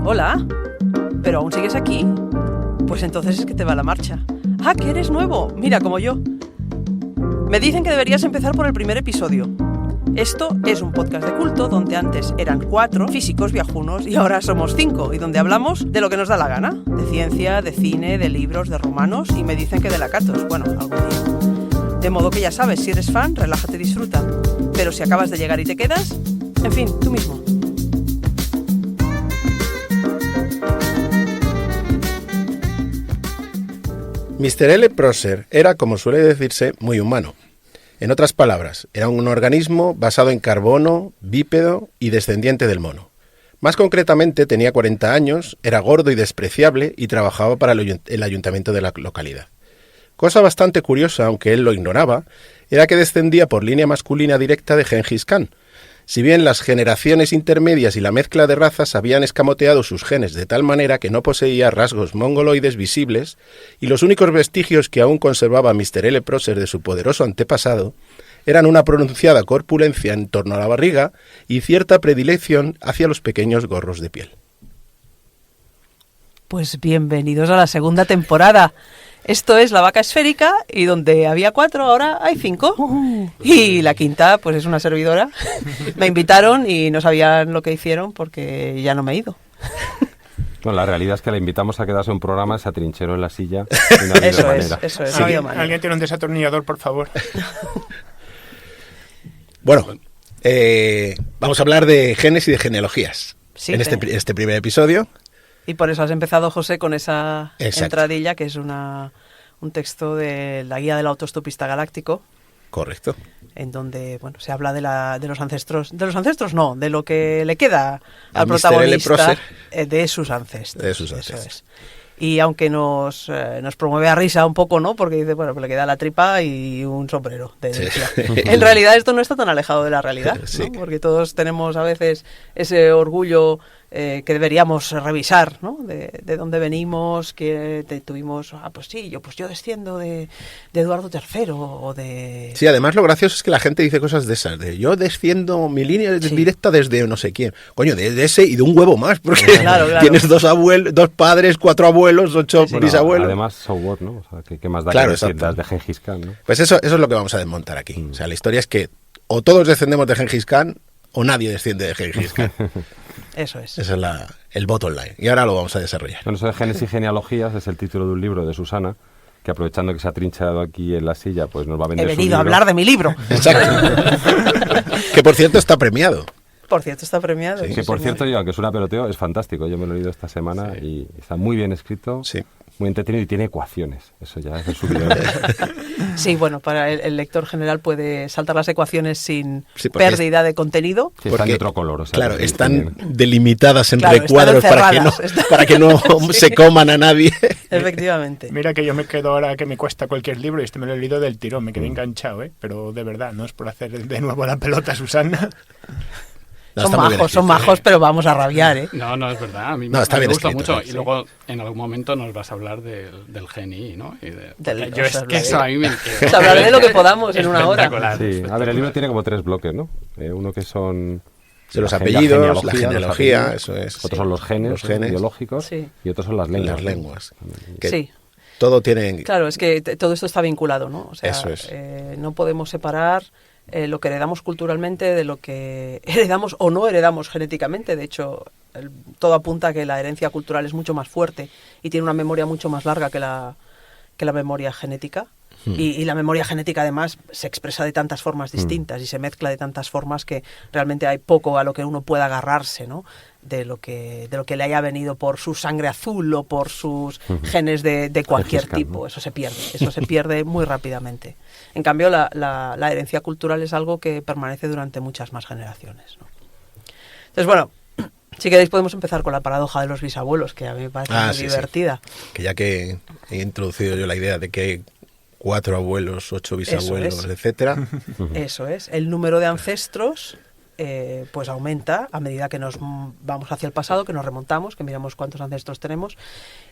Hola, ¿pero aún sigues aquí? Pues entonces es que te va la marcha. ¡Ah, que eres nuevo! Mira, como yo. Me dicen que deberías empezar por el primer episodio. Esto es un podcast de culto donde antes eran 4 físicos viajunos y ahora somos 5 y donde hablamos de lo que nos da la gana. De ciencia, de cine, de libros, de romanos y me dicen que de lacatos. Bueno, algún día. De modo que ya sabes, si eres fan, relájate y disfruta. Pero si acabas de llegar y te quedas, en fin, tú mismo. Mr. L. Prosser era, como suele decirse, muy humano. En otras palabras, era un organismo basado en carbono, bípedo y descendiente del mono. Más concretamente, tenía 40 años, era gordo y despreciable y trabajaba para el ayuntamiento de la localidad. Cosa bastante curiosa, aunque él lo ignoraba, era que descendía por línea masculina directa de Gengis Khan. Si bien las generaciones intermedias y la mezcla de razas habían escamoteado sus genes de tal manera que no poseía rasgos mongoloides visibles, y los únicos vestigios que aún conservaba Mr. L. Prosser de su poderoso antepasado eran una pronunciada corpulencia en torno a la barriga y cierta predilección hacia los pequeños gorros de piel. Pues bienvenidos a la segunda temporada. Esto es La Vaca Esférica y donde había 4 ahora hay 5. Y la quinta pues es una servidora. Me invitaron y no sabían lo que hicieron porque ya no me he ido. Bueno, la realidad es que la invitamos a quedarse un programa, se atrincheró en la silla. Y no Eso es, Sí, no había manera. alguien tiene un desatornillador, por favor. Bueno, vamos a hablar de genes y de genealogías Sí, en este primer episodio. Y por eso has empezado, José, con esa Exacto. entradilla que es un texto de la guía del autoestopista galáctico. Correcto. En donde se habla de los ancestros, no, de lo que le queda al Mr. L. protagonista Prosser. de sus ancestros. De sus Eso ancestros. es. Y aunque nos promueve a risa un poco, ¿no? Porque dice, bueno, pues le queda la tripa y un sombrero de herencia. Sí. En realidad esto no está tan alejado de la realidad, ¿no? Sí. Porque todos tenemos a veces ese orgullo que deberíamos revisar, ¿no? De dónde venimos, que tuvimos, pues sí, yo desciendo de Eduardo III o de... Sí, además lo gracioso es que la gente dice cosas de esas, de yo desciendo, mi línea es Sí. directa desde no sé quién. Coño, de ese y de un huevo más, porque Claro. tienes 2 padres, 4 abuelos, 8 Sí. bisabuelos. Además, so what, ¿no? O sea, ¿qué más da Claro, que decir exacto. de Gengis Khan, ¿no? Pues eso es lo que vamos a desmontar aquí. O sea, la historia es que o todos descendemos de Gengis Khan o nadie desciende de Gengis Khan. Eso es. Ese es el bottom line. Y ahora lo vamos a desarrollar. Bueno, eso de genes y genealogías es el título de un libro de Susana, que aprovechando que se ha trinchado aquí en la silla, pues nos va a vender He su venido a libro. hablar de mi libro. Exacto. Que por cierto está premiado. Por cierto, está premiado. Sí, sí, Que por señor. cierto, yo, aunque suena peloteo, es fantástico. Yo me lo he leído esta semana y está muy bien escrito, Sí. muy entretenido y tiene ecuaciones. Eso ya es el subidón. Sí, bueno, para el lector general puede saltar las ecuaciones sin Sí, porque pérdida de contenido. Sí, están de otro color. O sea, claro, que están tienen- delimitadas en Claro, recuadros están para que no, encerradas. para que no Sí. se coman a nadie. Efectivamente. Mira que yo me quedo ahora que me cuesta cualquier libro y este me lo he leído del tirón, me quedé enganchado, ¿eh? Pero de verdad, no es por hacer de nuevo la pelota a Susana. No, Son está muy bien majos, son escrito. majos, pero vamos a rabiar, ¿eh? No, es verdad. A mí No, está me bien gusta escrito, mucho. sí. Y luego, en algún momento, nos vas a hablar del GNI, ¿no? Del- Yo es os que eso a mí me... Os hablaré de lo que podamos en una hora. Espectacular, Sí, a ver, el espectacular. libro tiene como 3 bloques, ¿no? Uno que son... Sí, los la apellidos, la los genealogía, apellidos. eso es. Otros Sí. son los genes, Los genes. biológicos Sí. y otros son las lenguas. Las ¿no? lenguas. Que Sí, todo tiene... claro, es que todo esto está vinculado, ¿no? O sea, Eso es. No podemos separar lo que heredamos culturalmente de lo que heredamos o no heredamos genéticamente. De hecho, todo apunta a que la herencia cultural es mucho más fuerte y tiene una memoria mucho más larga que la memoria genética. Y la memoria genética además se expresa de tantas formas distintas y se mezcla de tantas formas que realmente hay poco a lo que uno pueda agarrarse, ¿no? de lo que le haya venido por su sangre azul o por sus genes de cualquier Gengis Khan, tipo. ¿no? Eso se pierde muy rápidamente. En cambio, la herencia cultural es algo que permanece durante muchas más generaciones, ¿no? Entonces, bueno, si queréis podemos empezar con la paradoja de los bisabuelos, que a mí me parece muy sí, divertida. sí. Que ya que he introducido yo la idea de que hay 4 abuelos, 8 bisabuelos, Eso es. etcétera. Eso es. El número de ancestros pues aumenta a medida que nos vamos hacia el pasado, que nos remontamos, que miramos cuántos ancestros tenemos.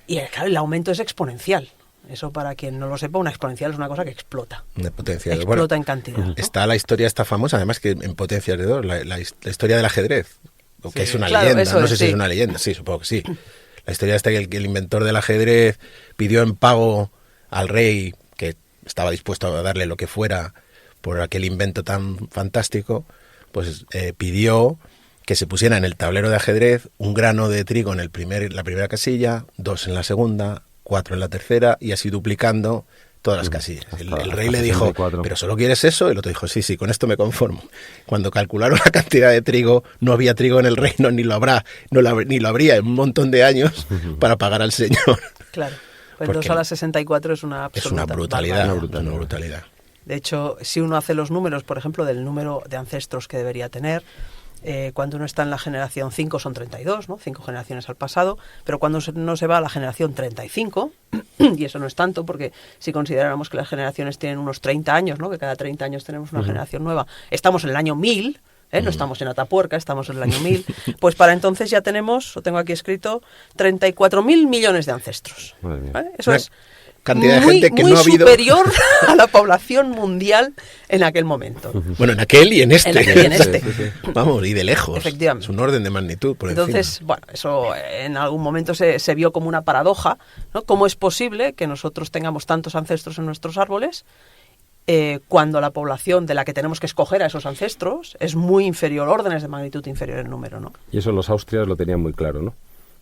Y claro, el aumento es exponencial. Eso, para quien no lo sepa, una exponencial es una cosa que explota. De potencia. Explota en cantidad, ¿no? Está la historia esta famosa, además, que en potencias de 2, la historia del ajedrez, que Sí. es una Claro, leyenda, eso no es, sé si sí. es una leyenda, sí, supongo que sí. La historia esta que el inventor del ajedrez pidió en pago al rey, que estaba dispuesto a darle lo que fuera por aquel invento tan fantástico, pues pidió que se pusiera en el tablero de ajedrez un grano de trigo en la primera casilla, 2 en la segunda, 4 en la tercera, y así duplicando todas las casillas. El rey le dijo, 64. ¿pero solo quieres eso? Y el otro dijo, sí, con esto me conformo. Cuando calcularon la cantidad de trigo, no había trigo en el reino, ni lo habría en un montón de años para pagar al señor. Claro. Pues Porque 2 a la 64 es una absoluta Es una brutalidad, barbaridad. una brutalidad. De hecho, si uno hace los números, por ejemplo, del número de ancestros que debería tener, cuando uno está en la generación 5 son 32, ¿no? 5 generaciones al pasado, pero cuando uno se va a la generación 35, y eso no es tanto, porque si consideráramos que las generaciones tienen unos 30 años, ¿no? Que cada 30 años tenemos una generación nueva, estamos en el año 1000, no estamos en Atapuerca, estamos en el año 1000, pues para entonces ya tenemos, lo tengo aquí escrito, 34.000 millones de ancestros. Madre mía. ¿Vale? Eso Una es cantidad de muy, gente que muy no ha habido. superior a la población mundial en aquel momento. Bueno, en aquel y en este. En aquel y en este. Vamos, y de lejos. Efectivamente. Es un orden de magnitud por Entonces, bueno, eso en algún momento se vio como una paradoja, ¿no? ¿Cómo es posible que nosotros tengamos tantos ancestros en nuestros árboles cuando la población de la que tenemos que escoger a esos ancestros es muy inferior, órdenes de magnitud inferior en número, ¿no? Y eso los austrias lo tenían muy claro, ¿no?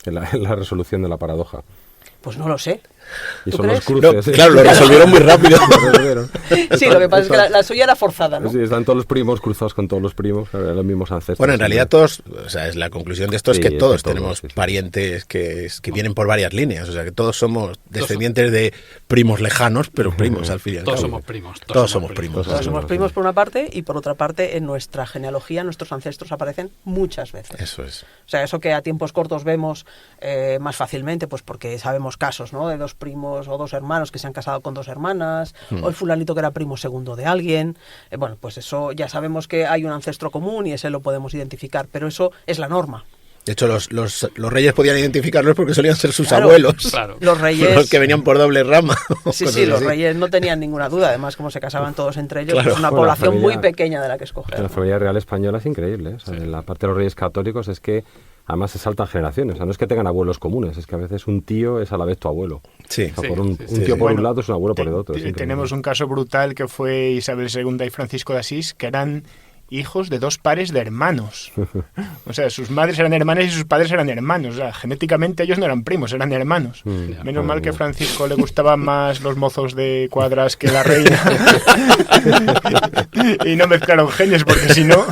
En la resolución de la paradoja. Pues no lo sé. Y ¿Tú son los crees? No, cruces. ¿eh? claro, lo resolvieron muy rápido. Lo resolvieron. Sí, lo que pasa es que la suya era forzada, ¿no? Sí, están todos los primos cruzados con todos los primos, claro, los mismos ancestros. Bueno, en realidad todos, o sea, es la conclusión de esto es Sí, que es todos que todos, tenemos sí, sí. parientes que vienen por varias líneas, o sea, que todos somos descendientes de primos lejanos, pero primos al fin y al Todos cabo. somos primos. Todos somos primos. Todos somos primos por una parte y por otra parte en nuestra genealogía nuestros ancestros aparecen muchas veces. Eso es. O sea, eso que a tiempos cortos vemos más fácilmente, pues porque sabemos casos, ¿no? De 2 primos o 2 hermanos que se han casado con 2 hermanas, o el fulanito que era primo segundo de alguien. Bueno, pues eso ya sabemos que hay un ancestro común y ese lo podemos identificar, pero eso es la norma. De hecho, los reyes podían identificarlos porque solían ser sus Claro, abuelos. Claro. Los reyes... Los que venían por doble rama. Sí, cosas sí, los así. reyes no tenían ninguna duda. Además, como se casaban todos entre ellos, Claro. es una Bueno, la población familia- muy pequeña de la que escoger. La familia real española es increíble, ¿eh? O sea, en la parte de los reyes católicos es que además se saltan generaciones. O sea, no es que tengan abuelos comunes, es que a veces un tío es a la vez tu abuelo. Sí. O sea, Sí, por un sí, tío sí. por Bueno, un lado es un abuelo por el otro. es increíble. Tenemos un caso brutal que fue Isabel II y Francisco de Asís, que eran hijos de 2 pares de hermanos. O sea, sus madres eran hermanas y sus padres eran hermanos. O sea, genéticamente ellos no eran primos, eran hermanos. Ya, Menos madre mal que mía. Francisco le gustaban más los mozos de cuadras que la reina. Y no mezclaron genes, porque si no...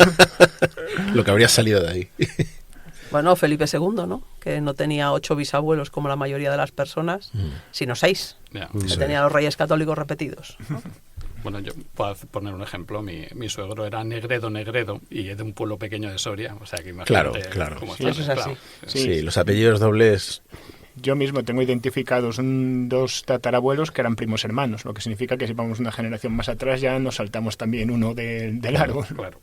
Lo que habría salido de ahí. Bueno, Felipe II, ¿no? Que no tenía 8 bisabuelos como la mayoría de las personas, sino 6. Ya. Que tenía los reyes católicos repetidos. Bueno, yo puedo poner un ejemplo. Mi suegro era Negredo y es de un pueblo pequeño de Soria. O sea, que imagínate Claro. cómo Sí, está eso es así. mezclado. Sí. Sí, los apellidos dobles. Yo mismo tengo identificados 2 tatarabuelos que eran primos hermanos, lo que significa que si vamos una generación más atrás ya nos saltamos también uno del árbol. Claro.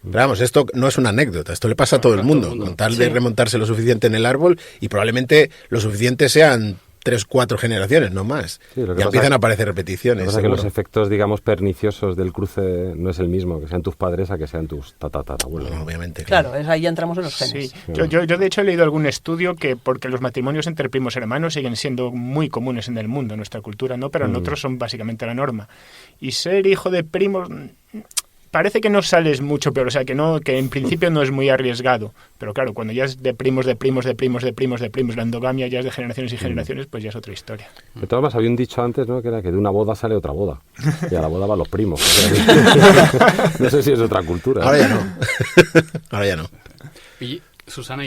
Pero vamos, esto no es una anécdota, esto le pasa a todo el mundo, con tal de Sí. remontarse lo suficiente en el árbol y probablemente lo suficiente sean 3, 4 generaciones, no más. Sí, lo que Ya pasa- empiezan a aparecer Lo que repeticiones. pasa es que los seguro. efectos, digamos, perniciosos del cruce no es el mismo que sean tus padres a que sean tus tatarabuelos. Bueno, obviamente. Claro, ahí ya entramos en los genes. Sí, yo de hecho he leído algún estudio que porque los matrimonios entre primos hermanos siguen siendo muy comunes en el mundo, en nuestra cultura, ¿no? Pero en otros son básicamente la norma. Y ser hijo de primos parece que no sales mucho peor, o sea, que en principio no es muy arriesgado. Pero claro, cuando ya es de primos, la endogamia ya es de generaciones y generaciones, pues ya es otra historia. De todas maneras, había un dicho antes, ¿no? Que era que de una boda sale otra boda. Y a la boda van los primos. O sea, que- no sé si es otra cultura. Ahora ya no. Ahora ya no. Y Susana,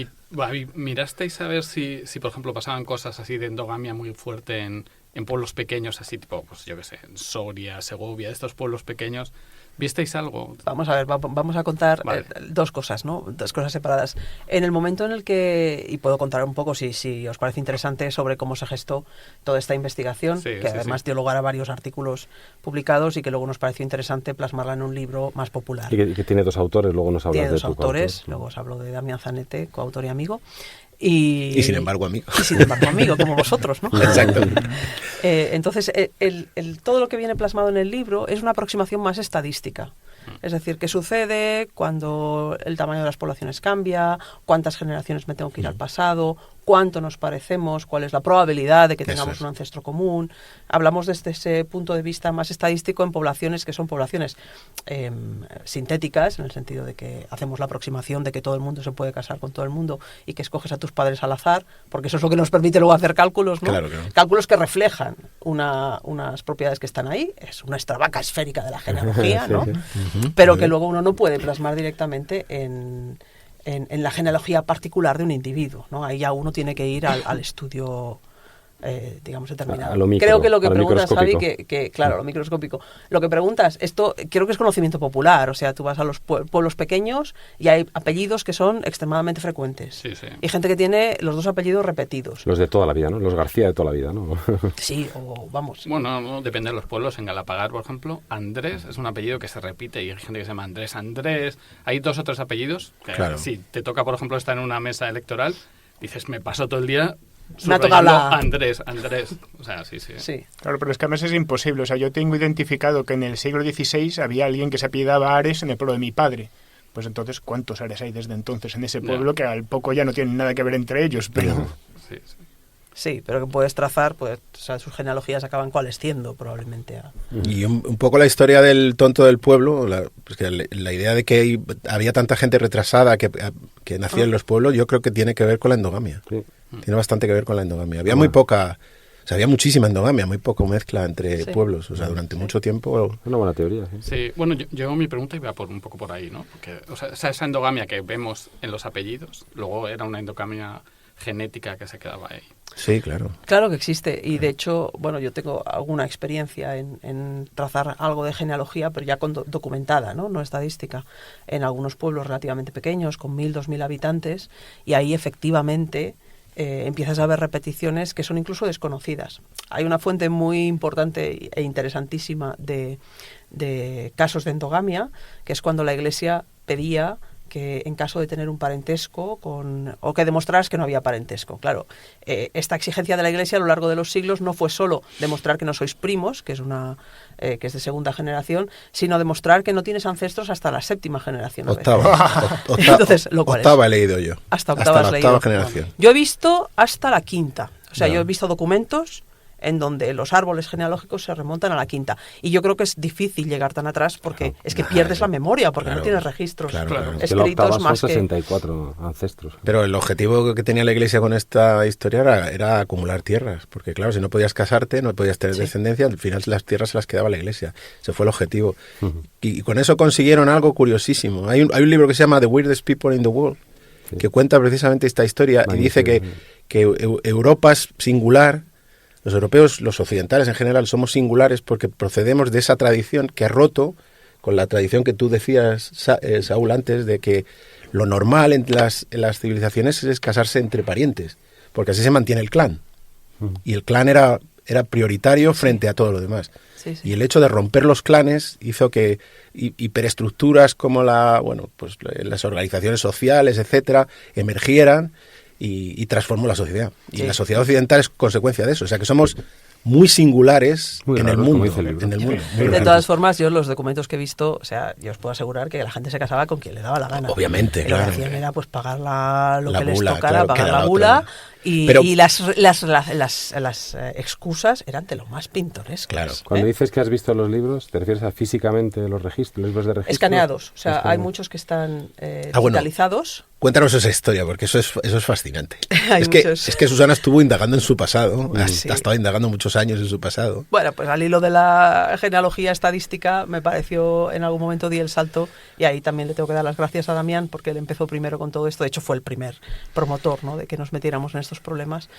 ¿mirasteis a ver si, por ejemplo, pasaban cosas así de endogamia muy fuerte en pueblos pequeños, así tipo, pues yo qué sé, en Soria, Segovia, estos pueblos pequeños? ¿Visteis algo? Vamos a ver, vamos a contar Vale. 2 cosas, ¿no? 2 cosas separadas. En el momento en el que, y puedo contar un poco si os parece interesante sobre cómo se gestó toda esta investigación, Sí, que sí, además sí. dio lugar a varios artículos publicados y que luego nos pareció interesante plasmarla en un libro más popular. Y que tiene 2 autores, luego nos hablas Tiene de 2 tu autores, coautor. luego os hablo de Damián Zanete, coautor y amigo. Y sin embargo amigo. Y sin embargo amigo, como vosotros, ¿no? Exacto. Entonces, todo lo que viene plasmado en el libro es una aproximación más estadística. Es decir, qué sucede cuando el tamaño de las poblaciones cambia, cuántas generaciones me tengo que ir al pasado, cuánto nos parecemos, cuál es la probabilidad de que tengamos un ancestro común. Hablamos desde ese punto de vista más estadístico en poblaciones que son poblaciones sintéticas, en el sentido de que hacemos la aproximación de que todo el mundo se puede casar con todo el mundo y que escoges a tus padres al azar, porque eso es lo que nos permite luego hacer cálculos, ¿no? Claro. Cálculos que reflejan unas propiedades que están ahí, es una extra vaca esférica de la genealogía, ¿no? Pero que luego uno no puede plasmar directamente en la genealogía particular de un individuo, ¿no? Ahí ya uno tiene que ir al estudio, digamos, determinado. A lo micro, creo que lo que a lo preguntas, Javi, microscópico. claro, lo microscópico. Lo que preguntas, esto creo que es conocimiento popular, o sea, tú vas a los pueblos pequeños y hay apellidos que son extremadamente frecuentes. Sí, sí. Y gente que tiene los dos apellidos repetidos. Los de toda la vida, ¿no? Los García de toda la vida, ¿no? Sí, o vamos. Bueno, no, depende de los pueblos. En Galapagar, por ejemplo, Andrés es un apellido que se repite y hay gente que se llama Andrés. Hay 2 o 3 apellidos que si te toca, por ejemplo, estar en una mesa electoral, dices, me paso todo el día Me ha tocado la... Andrés. O sea, sí. Claro, pero es que además es imposible. O sea, yo tengo identificado que en el siglo XVI había alguien que se apellidaba Ares en el pueblo de mi padre. Pues entonces, ¿cuántos Ares hay desde entonces en ese pueblo que al poco ya no tienen nada que ver entre ellos? Pero... Sí. Sí, pero que puedes trazar, pues, o sea, sus genealogías acaban coalesciendo probablemente. Y un poco la historia del tonto del pueblo, la idea de que había tanta gente retrasada que nacía en los pueblos, yo creo que tiene que ver con la endogamia. Sí. Tiene bastante que ver con la endogamia. Había muy poca... O sea, había muchísima endogamia, muy poca mezcla entre pueblos. O sea, durante mucho tiempo... Es una buena teoría, sí. Sí, bueno, yo mi pregunta iba un poco por ahí, ¿no? Porque, o sea, esa endogamia que vemos en los apellidos, luego era una endogamia genética que se quedaba ahí. Sí, claro. Claro que existe, y de hecho, bueno, yo tengo alguna experiencia en trazar algo de genealogía, pero ya documentada, ¿no? No estadística, en algunos pueblos relativamente pequeños, con 1.000, 2.000 habitantes, y ahí efectivamente empiezas a ver repeticiones que son incluso desconocidas. Hay una fuente muy importante e interesantísima de casos de endogamia, que es cuando la Iglesia pedía que en caso de tener un parentesco o que demostraras que no había parentesco. Claro, esta exigencia de la Iglesia a lo largo de los siglos no fue solo demostrar que no sois primos, que es de segunda generación, sino demostrar que no tienes ancestros hasta la 7ª generación. Entonces, lo cual octava he leído yo. Hasta octava has leído. Generación. Yo he visto hasta la 5ª. O sea, yo he visto documentos en donde los árboles genealógicos se remontan a la 5ª. Y yo creo que es difícil llegar tan atrás porque es que pierdes la memoria, porque no tienes registros escritos más que... 64 ancestros. Pero el objetivo que tenía la Iglesia con esta historia era acumular tierras, porque claro, si no podías casarte, no podías tener descendencia, al final las tierras se las quedaba la Iglesia. Ese fue el objetivo. Y con eso consiguieron algo curiosísimo. Hay un libro que se llama The Weirdest People in the World, que cuenta precisamente esta historia y dice que Europa es singular. Los europeos, los occidentales en general, somos singulares porque procedemos de esa tradición que ha roto con la tradición que tú decías, Saúl, antes, de que lo normal en las civilizaciones es casarse entre parientes, porque así se mantiene el clan. Y el clan era prioritario frente a todo lo demás. Sí. Y el hecho de romper los clanes hizo que hiperestructuras como las organizaciones sociales, etcétera, emergieran y transformó la sociedad. Y la sociedad occidental es consecuencia de eso. O sea, que somos muy singulares en el mundo. De todas formas, yo los documentos que he visto, o sea, yo os puedo asegurar que la gente se casaba con quien le daba la gana. Obviamente, Lo que hacían era pues pagar lo que les bula, tocara, pagar la bula. Y las excusas eran de lo más pintorescas. Claro. Cuando dices que has visto los libros, ¿te refieres a físicamente los libros de registro? Escaneados. O sea, hay muchos que están digitalizados. Cuéntanos esa historia, porque eso es fascinante. Es que Susana estuvo indagando en su pasado, ha estado indagando muchos años en su pasado. Bueno, pues al hilo de la genealogía estadística me pareció, en algún momento di el salto, y ahí también le tengo que dar las gracias a Damián, porque él empezó primero con todo esto. De hecho, fue el primer promotor, ¿no?, de que nos metiéramos en estos problemas,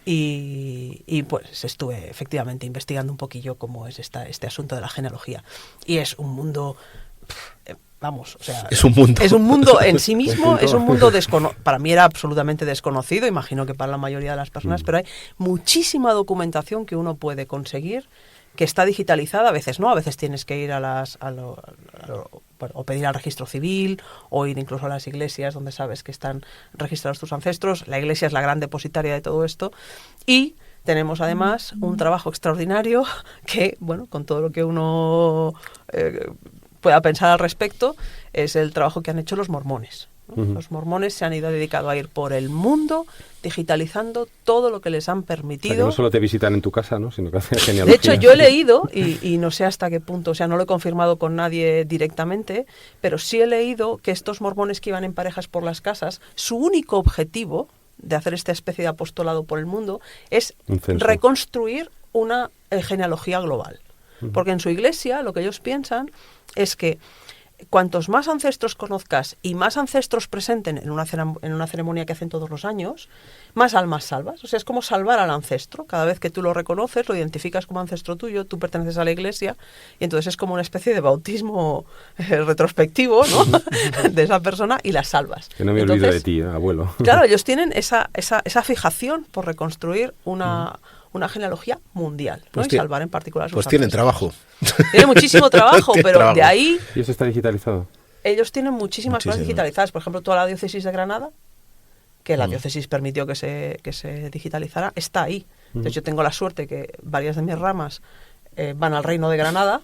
y pues estuve efectivamente investigando un poquillo cómo es este asunto de la genealogía. Y es un mundo... Vamos, o sea, es un mundo en sí mismo, es un mundo para mí era absolutamente desconocido, imagino que para la mayoría de las personas, pero hay muchísima documentación que uno puede conseguir que está digitalizada, a veces no, a veces tienes que ir o pedir al registro civil, o ir incluso a las iglesias donde sabes que están registrados tus ancestros. La iglesia es la gran depositaria de todo esto. Y tenemos además un trabajo extraordinario que, bueno, con todo lo que uno pueda pensar al respecto, es el trabajo que han hecho los mormones, ¿no? Los mormones se han dedicado a ir por el mundo digitalizando todo lo que les han permitido. O sea, que no solo te visitan en tu casa, ¿no? Sino que hacen genealogía. De hecho, yo he leído, y no sé hasta qué punto, o sea, no lo he confirmado con nadie directamente, pero sí he leído que estos mormones que iban en parejas por las casas, su único objetivo de hacer esta especie de apostolado por el mundo es reconstruir una genealogía global. Porque en su iglesia lo que ellos piensan es que cuantos más ancestros conozcas y más ancestros presenten en una ceremonia que hacen todos los años, más almas salvas. O sea, es como salvar al ancestro. Cada vez que tú lo reconoces, lo identificas como ancestro tuyo, tú perteneces a la iglesia, y entonces es como una especie de bautismo retrospectivo, ¿no? de esa persona, y la salvas. Que no me olvido de ti, abuelo. Claro, ellos tienen esa fijación por reconstruir una genealogía mundial, ¿no? Pues y salvar en particular a sus Pues tienen ancestros. trabajo. Tienen muchísimo trabajo, Tienen pero trabajo. de ahí ¿Y eso está digitalizado? ellos tienen muchísimas cosas Muchísimo. digitalizadas. Por ejemplo, toda la diócesis de Granada, que la diócesis permitió que se digitalizara, está ahí. Entonces yo tengo la suerte que varias de mis ramas van al Reino de Granada,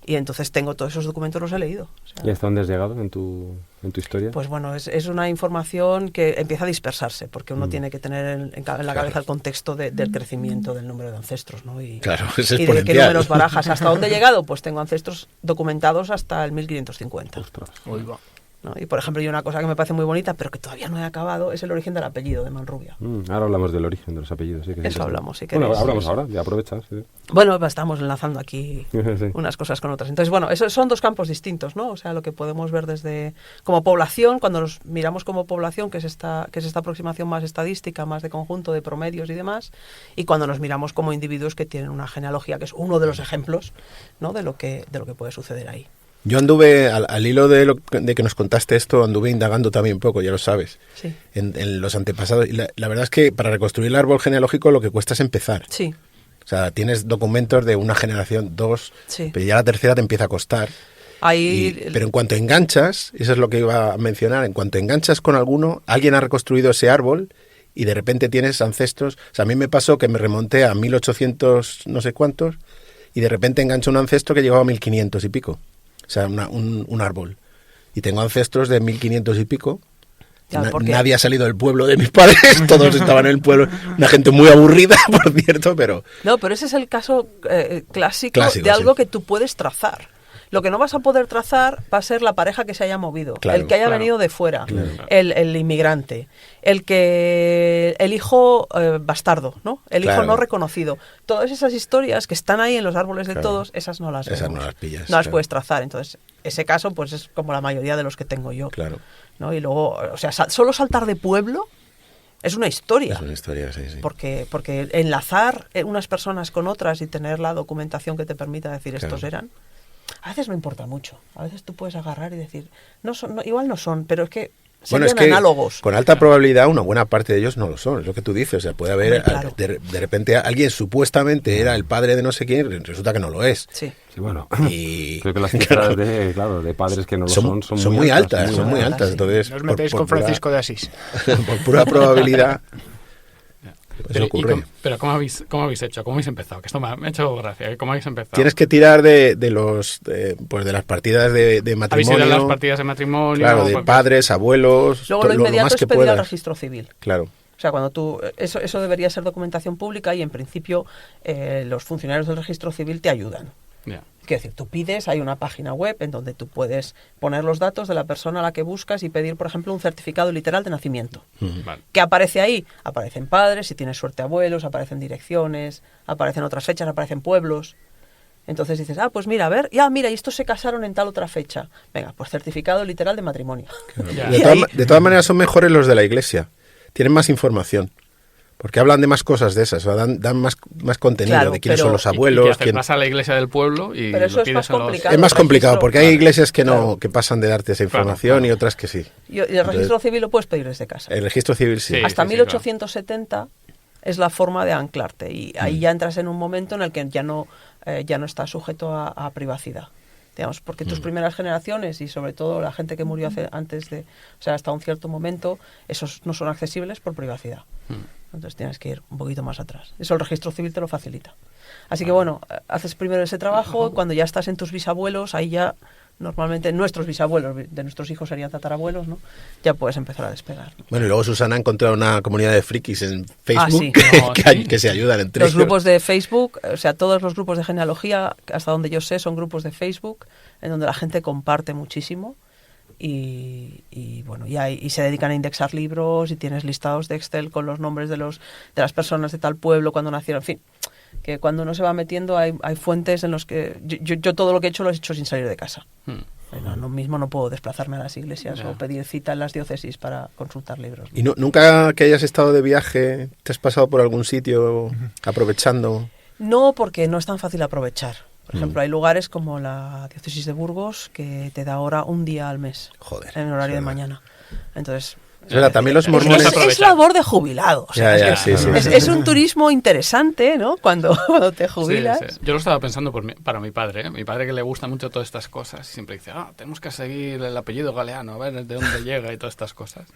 y entonces tengo todos esos documentos, los he leído. O sea, ¿Y hasta dónde has llegado en tu historia? pues bueno, es una información que empieza a dispersarse, porque uno tiene que tener en la cabeza el contexto del crecimiento del número de ancestros, ¿no? Claro, es y de qué exponencial. números barajas. ¿Hasta dónde he llegado? Pues tengo ancestros documentados hasta el 1550. Oiga. ¿no? Y por ejemplo, hay una cosa que me parece muy bonita, pero que todavía no he acabado, es el origen del apellido de Manrubia. Ahora hablamos del origen de los apellidos. Sí, que Eso sí, hablamos, si Bueno, queréis. hablamos ahora, ya aprovechas. Sí. Bueno, estamos enlazando aquí Sí. unas cosas con otras. Entonces, bueno, esos son dos campos distintos, ¿no? O sea, lo que podemos ver desde como población, cuando nos miramos como población, que es esta aproximación más estadística, más de conjunto, de promedios y demás, y cuando nos miramos como individuos que tienen una genealogía, que es uno de los ejemplos, ¿no? de lo que puede suceder ahí. Yo anduve, al hilo de que nos contaste esto, anduve indagando también un poco, ya lo sabes, Sí. en los antepasados. Y la verdad es que para reconstruir el árbol genealógico lo que cuesta es empezar. Sí. O sea, tienes documentos de una generación, dos, Sí. pero ya la tercera te empieza a costar. Pero en cuanto enganchas, eso es lo que iba a mencionar, en cuanto enganchas con alguno, alguien ha reconstruido ese árbol y de repente tienes ancestros. O sea, a mí me pasó que me remonté a 1800 no sé cuántos y de repente engancho un ancestro que llegaba a 1500 y pico. O sea, un árbol. Y tengo ancestros de 1500 y pico. Ya, porque- Nadie ha salido del pueblo de mis padres, todos estaban en el pueblo. Una gente muy aburrida, por cierto, pero... No, pero ese es el caso clásico Clásico, de algo sí. que tú puedes trazar. Lo que no vas a poder trazar va a ser la pareja que se haya movido, Claro, el que haya claro. venido de fuera, Claro. el inmigrante, el hijo bastardo, ¿no? El hijo Claro. no reconocido. Todas esas historias que están ahí en los árboles de Claro. todos, esas no las Esas vemos. no las pillas, No las claro. puedes trazar. Entonces, ese caso pues es como la mayoría de los que tengo yo. Claro, ¿no? Y luego, o sea, solo saltar de pueblo es una historia. es una historia, sí, sí. Porque enlazar unas personas con otras y tener la documentación que te permita decir Claro. estos eran, a veces no importa mucho. A veces tú puedes agarrar y decir, igual no son, pero es que Bueno, serían es que análogos. con alta probabilidad una buena parte de ellos no lo son, es lo que tú dices. O sea, puede haber, Hombre, claro. de repente alguien supuestamente era el padre de no sé quién, resulta que no lo es. Sí. Sí, bueno. Y Creo que las cifras de padres que no lo son, son muy altas, son muy altas, altas. sí. Entonces, No os metáis con Francisco de Asís. por pura probabilidad, eso Pero, ocurre. pero ¿cómo habéis hecho? ¿Cómo habéis empezado? Que esto me ha hecho gracia. ¿Cómo habéis empezado? Tienes que tirar de las partidas de ¿Habéis ido matrimonio, a las partidas de matrimonio? claro, de Porque- padres, abuelos, Luego lo inmediato más es que pedir al puedas. registro civil. Claro, O sea, cuando tú eso debería ser documentación pública y en principio los funcionarios del registro civil te ayudan. Ya. Quiero decir, tú pides, hay una página web en donde tú puedes poner los datos de la persona a la que buscas y pedir, por ejemplo, un certificado literal de nacimiento. Vale. ¿Qué aparece ahí? Aparecen padres, si tienes suerte abuelos, aparecen direcciones, aparecen otras fechas, aparecen pueblos. Entonces dices, pues mira, a ver, mira, y estos se casaron en tal otra fecha. Venga, pues certificado literal de matrimonio. Ya. Y ahí- de todas maneras son mejores los de la iglesia, tienen más información. Porque hablan de más cosas de esas, o sea, dan más contenido Claro, de quiénes pero- son los ¿Y abuelos. qué haces? quién- Vas a la iglesia del pueblo y Pero eso lo es pides más a los... complicado. Es más el complicado registro- porque hay Claro, iglesias que no claro. que pasan de darte esa Claro, información claro. y otras que sí. Y el registro civil lo puedes pedir desde casa. El registro civil sí. Sí. Hasta sí, 1870 es la forma de anclarte y ahí ya entras en un momento en el que ya no ya no está sujeto a privacidad. Digamos, porque tus primeras generaciones y sobre todo la gente que murió antes de, o sea, hasta un cierto momento, esos no son accesibles por privacidad. Entonces tienes que ir un poquito más atrás. Eso el registro civil te lo facilita. Así que bueno, haces primero ese trabajo, cuando ya estás en tus bisabuelos, ahí ya normalmente nuestros bisabuelos, de nuestros hijos serían tatarabuelos, ¿no? Ya puedes empezar a despegar. Bueno, y luego Susana ha encontrado una comunidad de frikis en Facebook sí. que se ayudan entre Los ellos. grupos de Facebook, o sea, todos los grupos de genealogía, hasta donde yo sé, son grupos de Facebook en donde la gente comparte muchísimo y bueno, y se dedican a indexar libros y tienes listados de Excel con los nombres de las personas de tal pueblo cuando nacieron, en fin, que cuando uno se va metiendo hay fuentes en los que yo todo lo que he hecho lo he hecho sin salir de casa. No mismo no puedo desplazarme a las iglesias o pedir cita en las diócesis para consultar libros. ¿Y nunca que hayas estado de viaje te has pasado por algún sitio aprovechando? No, porque no es tan fácil aprovechar. Por ejemplo, hay lugares como la diócesis de Burgos que te da ahora un día al mes. Joder, en el horario de es verdad. mañana. Entonces, Es verdad, también los mormones... es labor de jubilado. O sea, Ya, es que sí. es un turismo interesante, ¿no? Cuando te jubilas. Sí. Yo lo estaba pensando para mi padre, ¿eh? Mi padre, que le gusta mucho todas estas cosas, y siempre dice, tenemos que seguir el apellido Galeano, a ver de dónde llega y todas estas cosas.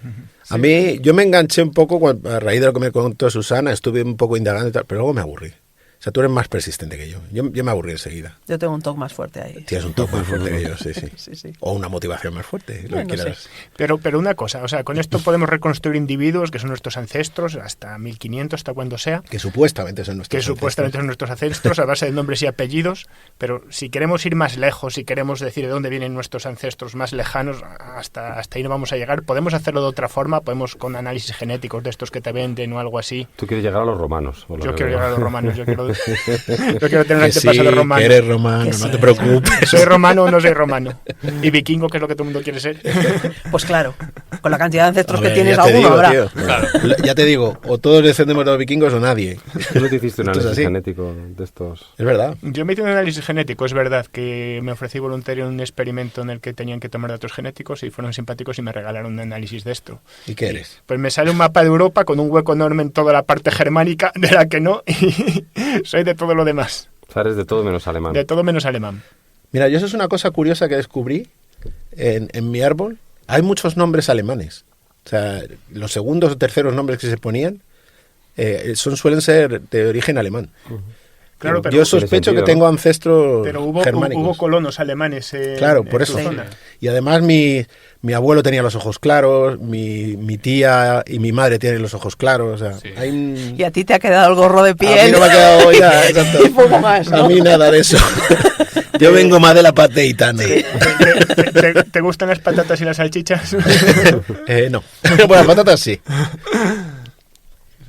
A mí, yo me enganché un poco, a raíz de lo que me contó Susana, estuve un poco indagando y tal, pero luego me aburrí. O sea, tú eres más persistente que yo. Yo me aburrí enseguida. Yo tengo un toque más fuerte ahí. Tienes un toque más fuerte que yo, sí. Sí. O una motivación más fuerte, lo que No quieras. sé. Pero una cosa, o sea, con esto podemos reconstruir individuos que son nuestros ancestros hasta 1500, hasta cuando sea, Que supuestamente son nuestros que supuestamente son nuestros ancestros a base de nombres y apellidos, pero si queremos ir más lejos, si queremos decir de dónde vienen nuestros ancestros más lejanos, hasta ahí no vamos a llegar. Podemos hacerlo de otra forma, podemos con análisis genéticos de estos que te venden o algo así. Tú quieres llegar a los romanos. por lo Yo que quiero veo. llegar a los romanos, yo quiero tener un Que sí, antepasado romano. que eres romano, Que no sí. te preocupes. ¿Soy romano o no soy romano? ¿Y vikingo, que es lo que todo el mundo quiere ser? Pues claro, con la cantidad de ancestros A ver, que tienes, ya te alguno digo, habrá. tío. Ya te digo, o todos descendemos de los vikingos o nadie. Tú no te hiciste un Esto es análisis así. genético de estos... Es verdad. Yo me hice un análisis genético, es verdad, que me ofrecí voluntario en un experimento en el que tenían que tomar datos genéticos y fueron simpáticos y me regalaron un análisis de esto. ¿Y qué eres? Pues me sale un mapa de Europa con un hueco enorme en toda la parte germánica, de la que no, y soy de todo lo demás, O sea, eres de todo menos alemán. de todo menos alemán. Mira, yo eso es una cosa curiosa que descubrí en mi árbol. Hay muchos nombres alemanes. O sea, los segundos o terceros nombres que se ponían suelen ser de origen alemán. Claro, pero, Yo sospecho sentido, que tengo ¿no? ancestros pero hubo germánicos. colonos alemanes Claro, en por tu eso. zona. Y además mi abuelo tenía los ojos claros, mi tía y mi madre tienen los ojos claros. O sea, Sí. hay un... Y a ti te ha quedado el gorro de piel. A mí no me ha quedado ya, exacto. Y poco más, ¿no? A mí nada de eso. Yo vengo más de la parte gitana. ¿Te gustan las patatas y las salchichas? No. Bueno, patatas sí.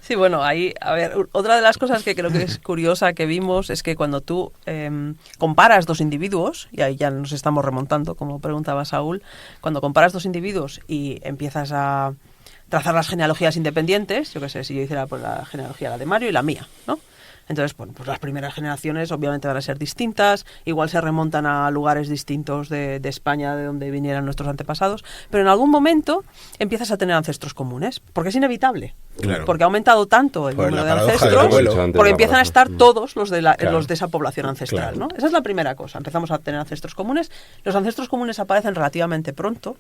Sí, bueno, ahí, a ver, otra de las cosas que creo que es curiosa que vimos es que cuando tú comparas dos individuos, y ahí ya nos estamos remontando, como preguntaba Saúl, cuando comparas dos individuos y empiezas a trazar las genealogías independientes, yo qué sé, si yo hiciera pues, la genealogía la de Mario y la mía, ¿no? Entonces, bueno, pues las primeras generaciones obviamente van a ser distintas, igual se remontan a lugares distintos de España, de donde vinieran nuestros antepasados, pero en algún momento empiezas a tener ancestros comunes, porque es inevitable, Claro. porque ha aumentado tanto el Pues número la de paradoja del ancestros, abuelo. porque empiezan a estar todos los de, Claro. los de esa población ancestral, Claro. ¿no? Esa es la primera cosa, empezamos a tener ancestros comunes, los ancestros comunes aparecen relativamente pronto.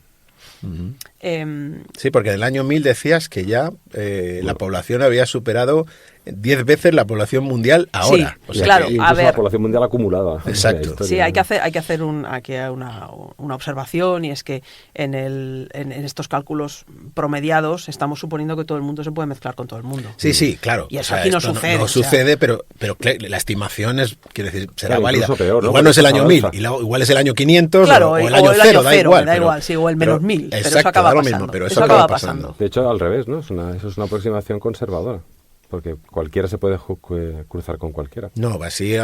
Sí, porque en el año 1000 decías que ya la población había superado 10 veces la población mundial ahora. Sí, O sea claro, que- Y a incluso ver. la población mundial acumulada. Exacto. La historia, Sí, hay ¿no? que hacer una observación, y es que en estos cálculos promediados estamos suponiendo que todo el mundo se puede mezclar con todo el mundo. Sí, claro. Y eso aquí no esto sucede, No o sea. sucede, pero la estimación es, quiere decir, será Claro, válida. incluso peor, ¿no? Igual no es el Porque año es 1000, alfa. igual es el año 500 Claro, o el año cero, da igual. me da igual, sí, o el menos 1000, pero eso exacto, acaba da lo pasando. mismo, pero Eso eso acaba acaba pasando. pasando. De hecho, al revés, ¿no? Eso es una aproximación conservadora. Porque cualquiera se puede cruzar con cualquiera. No, así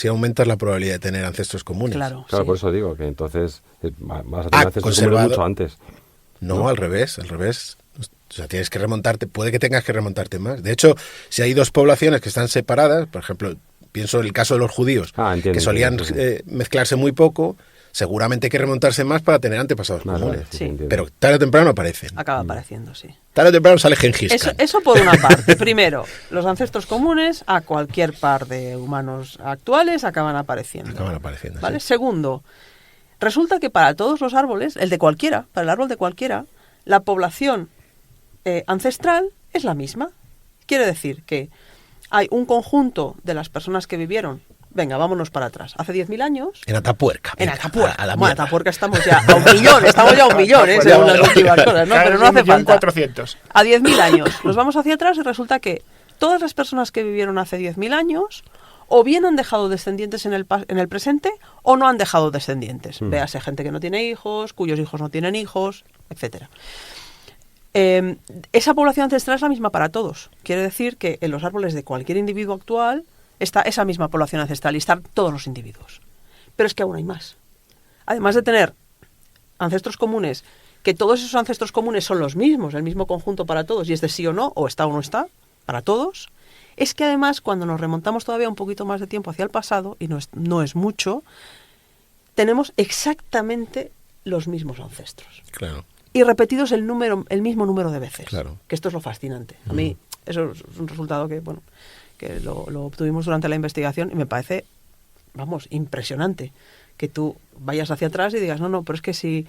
aumentas la probabilidad de tener ancestros comunes. Claro, Claro, sí. por eso digo que entonces vas a tener acceso conservado. mucho antes. No, al revés. O sea, tienes que remontarte, puede que tengas que remontarte más. De hecho, si hay dos poblaciones que están separadas, por ejemplo, pienso en el caso de los judíos, Entiendo, que solían entiendo, sí. mezclarse muy poco, Seguramente hay que remontarse más para tener antepasados comunes. Sí. entiendo. Pero tarde o temprano aparecen. Acaba apareciendo, sí. Tarde o temprano sale Gengis Eso, Khan. eso por una parte. Primero, los ancestros comunes a cualquier par de humanos actuales acaban apareciendo. Acaban apareciendo, ¿Vale? sí. Segundo, resulta que para todos los árboles, el de cualquiera, para el árbol de cualquiera, la población ancestral es la misma. Quiere decir que hay un conjunto de las personas que vivieron, venga, vámonos para atrás, hace 10.000 años... En Atapuerca. En venga, Atapuerca. a la Bueno, mierda. Atapuerca estamos ya a 1.000.000, estamos ya a 1.000.000, según las últimas cosas, ¿no? Pero no hace falta. 1.400.000. A 10.000 años. Nos vamos hacia atrás y resulta que todas las personas que vivieron hace 10.000 años o bien han dejado descendientes en el presente o no han dejado descendientes. Véase gente que no tiene hijos, cuyos hijos no tienen hijos, etcétera. Esa población ancestral es la misma para todos. Quiere decir que en los árboles de cualquier individuo actual está esa misma población ancestral y están todos los individuos. Pero es que aún hay más. Además de tener ancestros comunes, que todos esos ancestros comunes son los mismos, el mismo conjunto para todos, y es de sí o no no está, para todos, es que además cuando nos remontamos todavía un poquito más de tiempo hacia el pasado, y no es mucho, tenemos exactamente los mismos ancestros. Claro. Y repetidos el mismo número de veces. Claro. Que esto es lo fascinante. A mí eso es un resultado que lo obtuvimos durante la investigación y me parece, impresionante. Que tú vayas hacia atrás y digas, no, pero es que si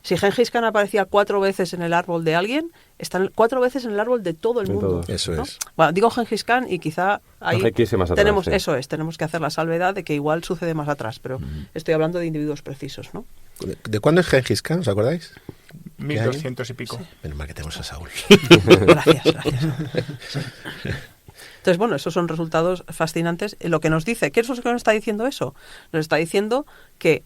Gengis Khan aparecía 4 veces en el árbol de alguien, están 4 veces en el árbol de todo el De mundo. todos. Eso ¿no? es. Bueno, digo Gengis Khan y quizá ahí Hay que irse más atrás, tenemos, sí. eso es, tenemos que hacer la salvedad de que igual sucede más atrás, pero estoy hablando de individuos precisos, ¿no? ¿De cuándo es Gengis Khan? ¿Os acordáis? 1.200 y pico. Menos mal que tenemos a Saúl. Gracias. Sí. Entonces, bueno, esos son resultados fascinantes. Lo que nos dice, ¿qué es lo que nos está diciendo eso? Nos está diciendo que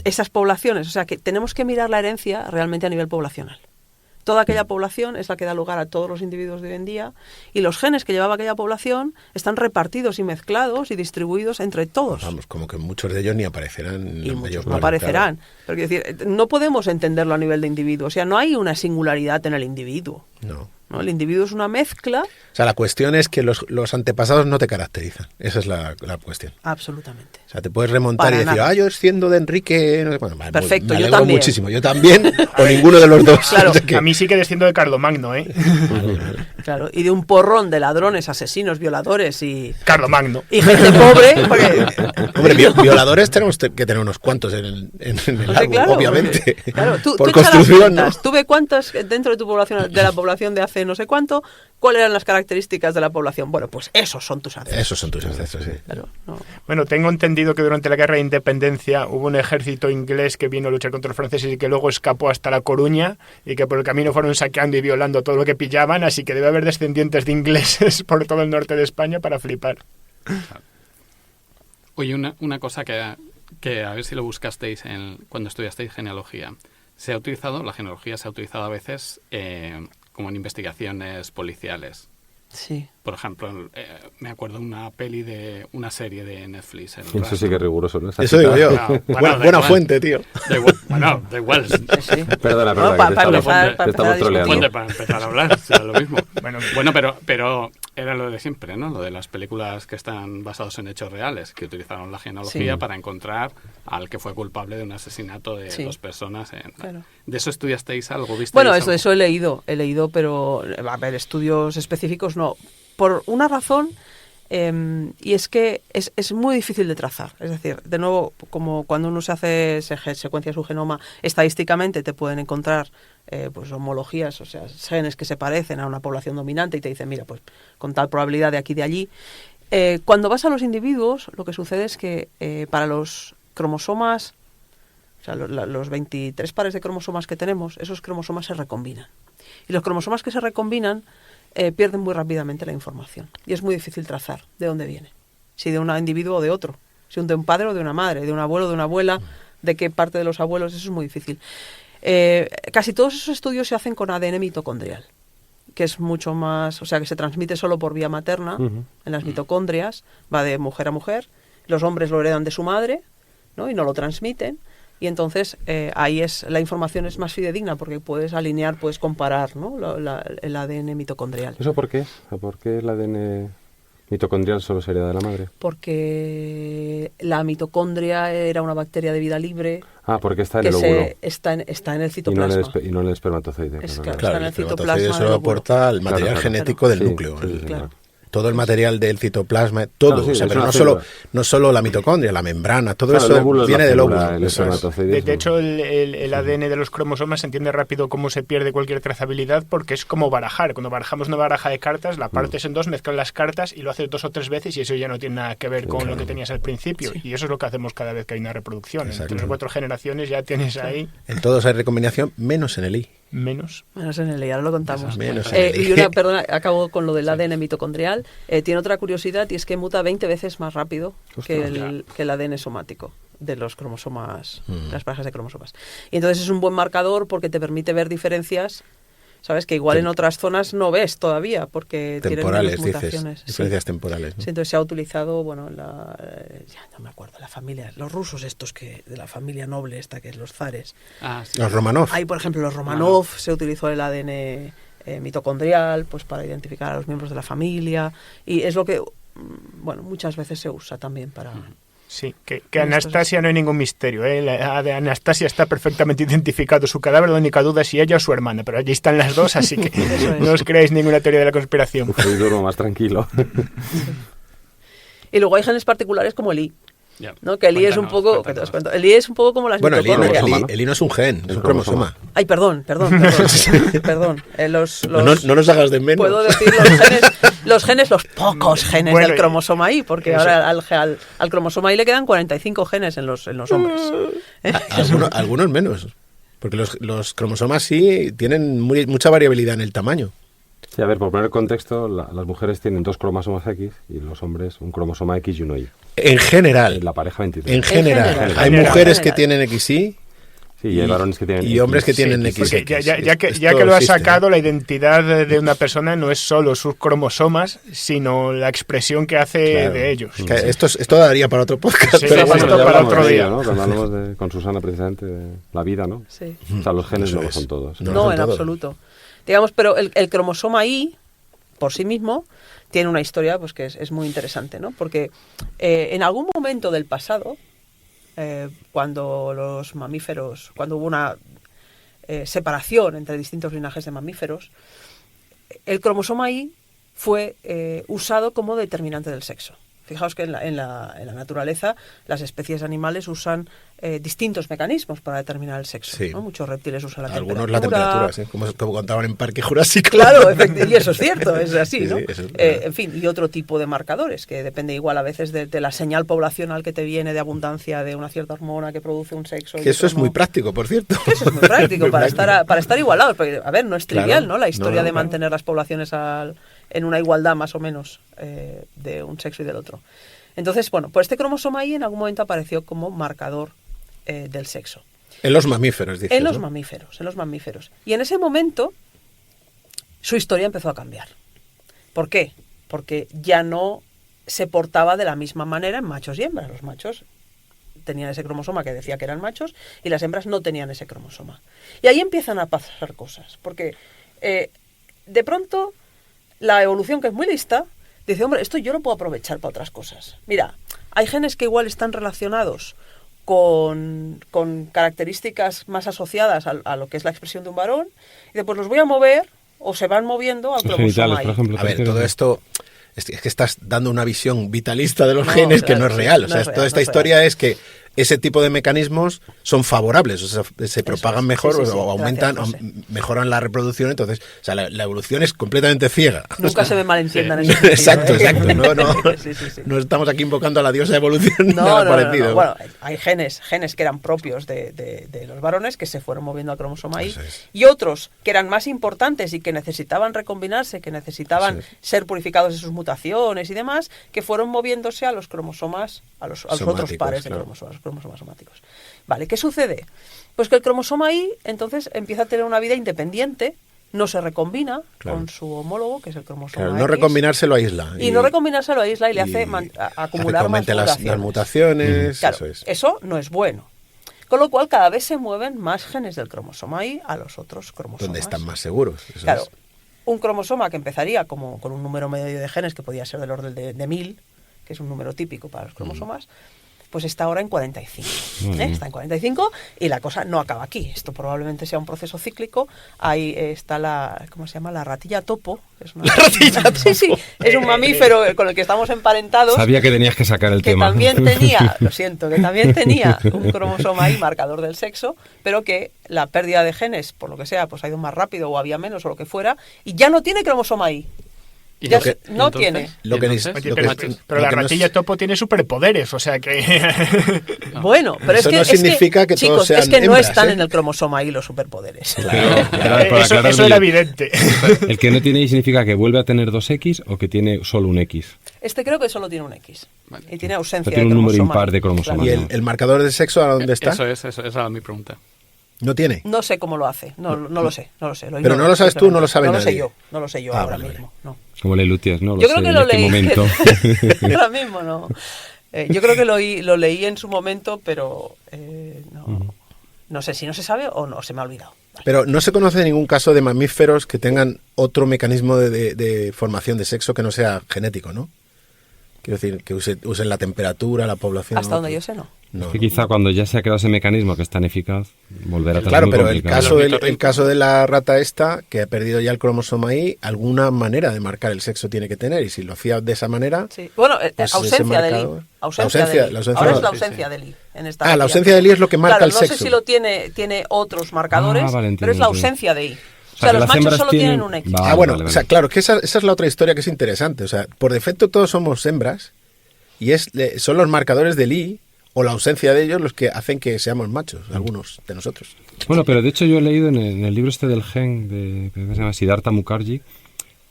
esas poblaciones, o sea, que tenemos que mirar la herencia realmente a nivel poblacional. Toda aquella población es la que da lugar a todos los individuos de hoy en día y los genes que llevaba aquella población están repartidos y mezclados y distribuidos entre todos. Vamos, como que muchos de ellos ni aparecerán. en Y la muchos mayor no parte, aparecerán. Pero quiero decir, no podemos entenderlo a nivel de individuo. O sea, no hay una singularidad en el individuo. claro. No. ¿No? El individuo es una mezcla. O sea, la cuestión es que los antepasados no te caracterizan. Esa es la cuestión. Absolutamente. O sea, te puedes remontar Para y decir, nada. yo desciendo de Enrique... No sé, bueno, vale, Perfecto, me yo alegro también. muchísimo. Yo también, o ninguno de los dos. Claro. O sea que- A mí sí que desciendo de Carlomagno, ¿eh? Claro, y de un porrón de ladrones, asesinos, violadores y Carlomagno. gente pobre. Porque, Hombre, violadores tenemos que tener unos cuantos en el no sé, árbol, claro, obviamente. Claro, tú Por echa las construcción, ¿no? cuentas. Tú ve cuántas dentro de tu población, de la población de hace no sé cuánto, cuáles eran las características de la población. Bueno, pues esos son tus ancestros. Esos son tus ancestros, sí. Claro, no. Bueno, tengo entendido que durante la Guerra de Independencia hubo un ejército inglés que vino a luchar contra los franceses y que luego escapó hasta La Coruña y que por el camino fueron saqueando y violando todo lo que pillaban, así que debe haber descendientes de ingleses por todo el norte de España para flipar. Oye, una cosa que a ver si lo buscasteis cuando estudiasteis genealogía. La genealogía se ha utilizado a veces como en investigaciones policiales. Sí. Por ejemplo, me acuerdo de una peli de una serie de Netflix. El Eso sí Rastro. que es riguroso, ¿no? Esa Eso cita- digo yo. No, bueno, da Buena igual. fuente, tío. Da igual, bueno, da igual. Sí. Perdona, No, que para te empezar, estamos- para te empezar estamos a troleando. Fuente para empezar a hablar, o sea, lo mismo. Bueno, pero era lo de siempre, ¿no? Lo de las películas que están basadas en hechos reales, que utilizaron la genealogía Sí. para encontrar al que fue culpable de un asesinato de Sí. 2 personas. Claro. ¿De eso estudiasteis algo? ¿Visteis Bueno, algo? eso he leído, pero a ver, estudios específicos no. Por una razón, y es que es muy difícil de trazar. Es decir, de nuevo, como cuando uno se secuencia su genoma, estadísticamente te pueden encontrar pues homologías, o sea, genes que se parecen a una población dominante y te dicen, mira, pues con tal probabilidad de aquí y de allí. Cuando vas a los individuos, lo que sucede es que para los cromosomas, o sea, los 23 pares de cromosomas que tenemos, esos cromosomas se recombinan. Y los cromosomas que se recombinan pierden muy rápidamente la información. Y es muy difícil trazar de dónde viene. Si de un individuo o de otro. Si de un padre o de una madre, de un abuelo o de una abuela, de qué parte de los abuelos, eso es muy difícil. Casi todos esos estudios se hacen con ADN mitocondrial, que es mucho más, o sea, que se transmite solo por vía materna, Ujú. en las mitocondrias, va de mujer a mujer. Los hombres lo heredan de su madre, ¿no? Y no lo transmiten. Y entonces ahí la información es más fidedigna porque puedes alinear, puedes comparar, ¿no? el ADN mitocondrial. ¿Eso por qué? ¿Por qué el ADN ¿Mitocondrial solo sería de la madre? Porque la mitocondria era una bacteria de vida libre Ah, porque está en que el óvulo. está en el Y no en citoplasma. y no en el espermatozoide. Es claro. que- Está en el espermatozoide citoplasma solo del óvulo. aporta el material Claro, genético del Sí, núcleo. sí, sí, Claro. claro. Todo el material del citoplasma, todo. Claro, sí, o sea, es pero una no solo la mitocondria, la membrana, todo Claro, el eso óvulo es viene la del célula, óvulo. el Eso es. espermatozoide es De un- hecho, el ADN de los cromosomas se entiende rápido cómo se pierde cualquier trazabilidad porque es como barajar. Cuando barajamos una baraja de cartas, la partes en dos, mezclas las cartas y lo haces 2 o 3 veces y eso ya no tiene nada que ver con lo que tenías al principio. Y eso es lo que hacemos cada vez que hay una reproducción. Exacto. En 3 o 4 generaciones ya tienes ahí En todos hay recombinación, menos en el I. menos. Menos en el I, ahora lo contamos. Menos en el I. Y una, perdona, acabo con lo del ADN mitocondrial. Tiene otra curiosidad y es que muta 20 veces más rápido que el ADN somático de los cromosomas, de las parejas de cromosomas. Y entonces es un buen marcador porque te permite ver diferencias, ¿sabes? Que igual en otras zonas no ves todavía porque Temporales, tienen menos dices. mutaciones. Diferencias temporales. ¿no? Sí, entonces se ha utilizado, bueno, ya no me acuerdo, la familia, los rusos estos de la familia noble esta que es los zares. Ah, sí. Los Romanov. Hay, por ejemplo, los Romanov, se utilizó el ADN mitocondrial pues para identificar a los miembros de la familia y es lo que, bueno, muchas veces se usa también para... Sí, que Anastasia no hay ningún misterio. La de Anastasia está perfectamente identificado su cadáver, la única duda es si ella o su hermana, pero allí están las dos, así que Eso es. no os creáis ninguna teoría de la conspiración. Uf, hoy duermo más tranquilo. Y luego hay genes particulares como el I, Ya. ¿no? Que el I es un Cuéntanos, poco... cuéntanos. El I es un poco como las Bueno, el I, mitocondrias. cromosoma, ¿no? el I no es un gen, es un cromosoma. Ay, perdón. Perdón. No nos hagas de menos. Puedo decir los pocos genes Bueno, del cromosoma I, porque eso. ahora al cromosoma I le quedan 45 genes en los hombres. Algunos menos. Porque los cromosomas sí tienen mucha variabilidad en el tamaño. Sí, a ver, por poner contexto, las mujeres tienen 2 cromosomas X y los hombres un cromosoma X y uno Y. En general. En la pareja 23. En general. general. Hay En mujeres general. que tienen XY Sí, y hay varones que tienen y X. hombres que tienen Sí, XX. porque ya que Esto lo has existe. sacado, la identidad de una persona no es solo sus cromosomas, sino la expresión que hace Claro. de ellos. Que esto daría para otro podcast. Sí, pero sí, bueno, esto ya para hablamos otro de día. ello, ¿no? Cuando hablamos con Susana precisamente de la vida, ¿no? Sí. O sea, los genes Eso no lo es. son todos. No. No, son en todos. absoluto. Digamos, pero el cromosoma I, por sí mismo, tiene una historia pues que es muy interesante, ¿no? Porque en algún momento del pasado, cuando los mamíferos, cuando hubo una separación entre distintos linajes de mamíferos, el cromosoma Y fue usado como determinante del sexo. Fijaos que en la naturaleza las especies animales usan distintos mecanismos para determinar el sexo. Sí. ¿no? Muchos reptiles usan la Algunos temperatura. la temperatura, ¿sí? como contaban en Parque Jurásico. Claro, y eso es cierto, es así, Sí, ¿no? sí, eso es verdad. En fin, y otro tipo de marcadores, que depende igual a veces de la señal poblacional que te viene de abundancia de una cierta hormona que produce un sexo. y Que eso otro es muy no. práctico, por cierto. Eso es muy práctico, Muy para práctico. estar igualados, porque, a ver, no es Claro. trivial, ¿no? La historia No, de claro. mantener las poblaciones en una igualdad más o menos de un sexo y del otro. Entonces, bueno, pues este cromosoma Y en algún momento apareció como marcador del sexo. En los mamíferos, dices, En los ¿no? mamíferos. Y en ese momento su historia empezó a cambiar. ¿Por qué? Porque ya no se portaba de la misma manera en machos y hembras. Los machos tenían ese cromosoma que decía que eran machos y las hembras no tenían ese cromosoma. Y ahí empiezan a pasar cosas, porque de pronto la evolución, que es muy lista, dice, hombre, esto yo lo puedo aprovechar para otras cosas. Mira, hay genes que igual están relacionados con características más asociadas a lo que es la expresión de un varón, y después los voy a mover o se van moviendo al Los cromosoma genitales, por Y. ejemplo. A ver, ¿te todo refieres? esto es que estás dando una visión vitalista de los No, genes que no claro, es sí, real. O no sea, es real, toda esta no es historia real. es que ese tipo de mecanismos son favorables, o sea, se propagan es. mejor Sí, sí, sí. o aumentan, Gracias, mejoran la reproducción. Entonces, o sea, la evolución es completamente ciega. Nunca se me malentiendan Sí. en ese Exacto, sentido, ¿eh? exacto. No, Sí, sí, sí. no estamos aquí invocando a la diosa evolución ni No, nada no, parecido. no. Bueno, hay genes que eran propios de los varones que se fueron moviendo al cromosoma Y Eso es. y otros que eran más importantes y que necesitaban recombinarse, que necesitaban Eso es. ser purificados de sus mutaciones y demás, que fueron moviéndose a los cromosomas, a los otros Somáticos, pares de claro. cromosomas, los cromosomas somáticos. Vale, ¿qué sucede? Pues que el cromosoma Y entonces empieza a tener una vida independiente, no se recombina Claro. con su homólogo, que es el cromosoma Claro, no X. recombinárselo aísla. Y no recombinárselo a isla y le hace hace acumular que más aumente las mutaciones. mutaciones. Claro, Eso es. eso no es bueno. Con lo cual cada vez se mueven más genes del cromosoma Y a los otros cromosomas. Donde están más seguros. Eso Claro, es. un cromosoma que empezaría como con un número medio de genes que podía ser del orden de 1000, que es un número típico para los cromosomas, pues está ahora en 45. Está en 45 y la cosa no acaba aquí. Esto probablemente sea un proceso cíclico. Ahí está la, ¿cómo se llama? La ratilla topo. Es una ratilla topo. Sí, sí, es un mamífero con el que estamos emparentados. Sabía que tenías que sacar el que tema. También tenía, lo siento, que también tenía un cromosoma ahí marcador del sexo, pero que la pérdida de genes, por lo que sea, pues ha ido más rápido o había menos o lo que fuera, y ya no tiene cromosoma ahí. ¿Y Ya lo que- no entonces? tiene. Lo que Entonces, dice- Oye, lo pero, que- pero lo la que no es- ratilla topo tiene superpoderes, o sea que... Bueno, pero Eso es que, no es que, significa que todos chicos, sean es que no hembras, están ¿eh? en el cromosoma ahí los superpoderes. eso era evidente. El que no tiene Y significa que vuelve a tener 2X o que tiene solo un X. Este creo que solo tiene un X. Vale. Y tiene ausencia Tiene de un número cromosoma. impar de cromosomas. ¿Y el marcador de sexo a dónde está? Eso, esa era mi pregunta. ¿No tiene? No sé cómo lo hace, no lo sé. Pero ignoro, no lo sabes tú, no lo sabe no nadie. Lo sé yo, no lo sé yo Ah, ahora vale, mismo. No. Como le Lutiers, ¿no? Yo creo sé que en lo qué leí. momento. Ahora mismo no. Yo creo que lo leí en su momento, pero no sé si no se sabe o no, se me ha olvidado. Vale. Pero no se conoce ningún caso de mamíferos que tengan otro mecanismo de formación de sexo que no sea genético, ¿no? Quiero decir, que usen la temperatura, la población. Hasta donde yo sé, no. No, Es que quizá cuando ya se ha creado ese mecanismo que es tan eficaz, volver a Claro, muy pero el complicado. caso, el caso de la rata esta, que ha perdido ya el cromosoma ahí, alguna manera de marcar el sexo tiene que tener. Y si lo hacía de esa manera... Sí. Bueno, Pues ausencia ese del I. marcador- Ausencia del I. la ausencia Ahora del es la I. ausencia del I. En esta Ah, la ratilla. ausencia del I es lo que marca Claro, el no sexo. sé si lo tiene otros marcadores, Ah, vale, entiendo, pero es la entiendo. ausencia de I. O O sea, que los las machos hembras solo tienen un X. Vale, Bueno, vale, o sea, vale. claro, que esa es la otra historia que es interesante. O sea, por defecto todos somos hembras y son los marcadores del I o la ausencia de ellos los que hacen que seamos machos, algunos de nosotros. Bueno, pero de hecho yo he leído en el libro este del gen de creo que se llama Siddhartha Mukherjee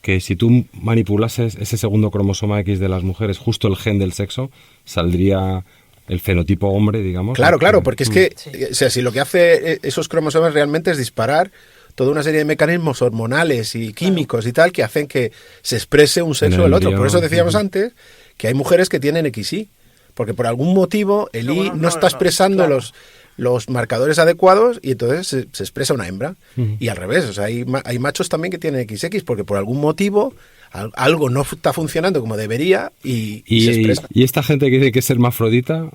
que si tú manipulases ese segundo cromosoma X de las mujeres, justo el gen del sexo, saldría el fenotipo hombre, digamos. Claro, claro, porque es que, Sí. o sea, si lo que hace esos cromosomas realmente es disparar toda una serie de mecanismos hormonales y químicos y tal que hacen que se exprese un sexo En o el el otro. embrión. Por eso decíamos Ujú. antes que hay mujeres que tienen XY, porque por algún motivo el No, I bueno, no no, está no, expresando claro. los marcadores adecuados y entonces se expresa una hembra. Ujú. Y al revés, o sea, hay machos también que tienen XX porque por algún motivo algo no está funcionando como debería y se expresa. Y esta gente que dice que es hermafrodita,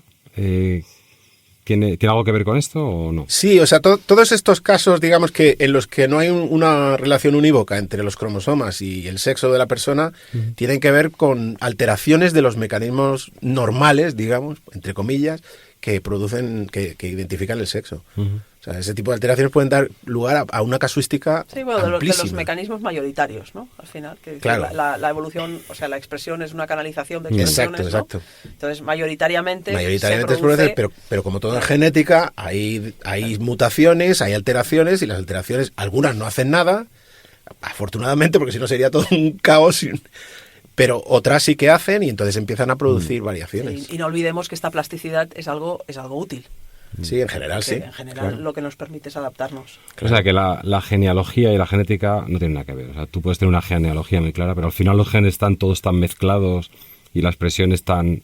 ¿tiene algo que ver con esto o no? Sí, o sea, todos estos casos, digamos que en los que no hay una relación unívoca entre los cromosomas y el sexo de la persona, tienen que ver con alteraciones de los mecanismos normales, digamos, entre comillas, que producen, que identifican el sexo. Ujú. O sea, ese tipo de alteraciones pueden dar lugar a una casuística Sí, bueno, de los amplísima. mecanismos mayoritarios, ¿no? Al final, que Claro. la evolución, o sea, la expresión es una canalización de expresiones, Exacto, ¿no? exacto. Entonces, mayoritariamente Mayoritariamente se produce... pero como todo en genética, hay mutaciones, hay alteraciones, y las alteraciones, algunas no hacen nada, afortunadamente, porque si no sería todo un caos, pero otras sí que hacen, y entonces empiezan a producir variaciones. Y no olvidemos que esta plasticidad es algo útil. Sí, en general Que sí. en general claro. lo que nos permite es adaptarnos. O sea que la genealogía y la genética no tienen nada que ver. O sea, tú puedes tener una genealogía muy clara, pero al final los genes todos están mezclados y la expresión es tan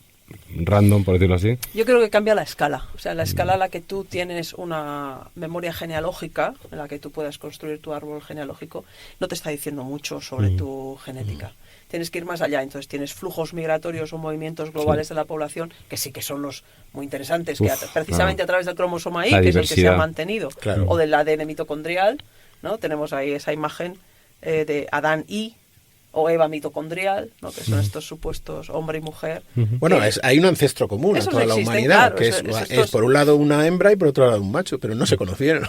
random, por decirlo así. Yo creo que cambia la escala. O sea, la escala a la que tú tienes una memoria genealógica, en la que tú puedas construir tu árbol genealógico, no te está diciendo mucho sobre tu genética. Tienes que ir más allá. Entonces tienes flujos migratorios o movimientos globales de la población, que sí que son los muy interesantes, que precisamente claro. a través del cromosoma Y, La que es el que se ha diversidad. mantenido, Claro. o del ADN mitocondrial, ¿no? Tenemos ahí esa imagen de Adán y o Eva mitocondrial, ¿no? Que son estos supuestos hombre y mujer. Bueno, que- hay un ancestro común a Esos toda la existen, humanidad, claro, que es por un lado una hembra y por otro lado un macho, pero no se conocieron.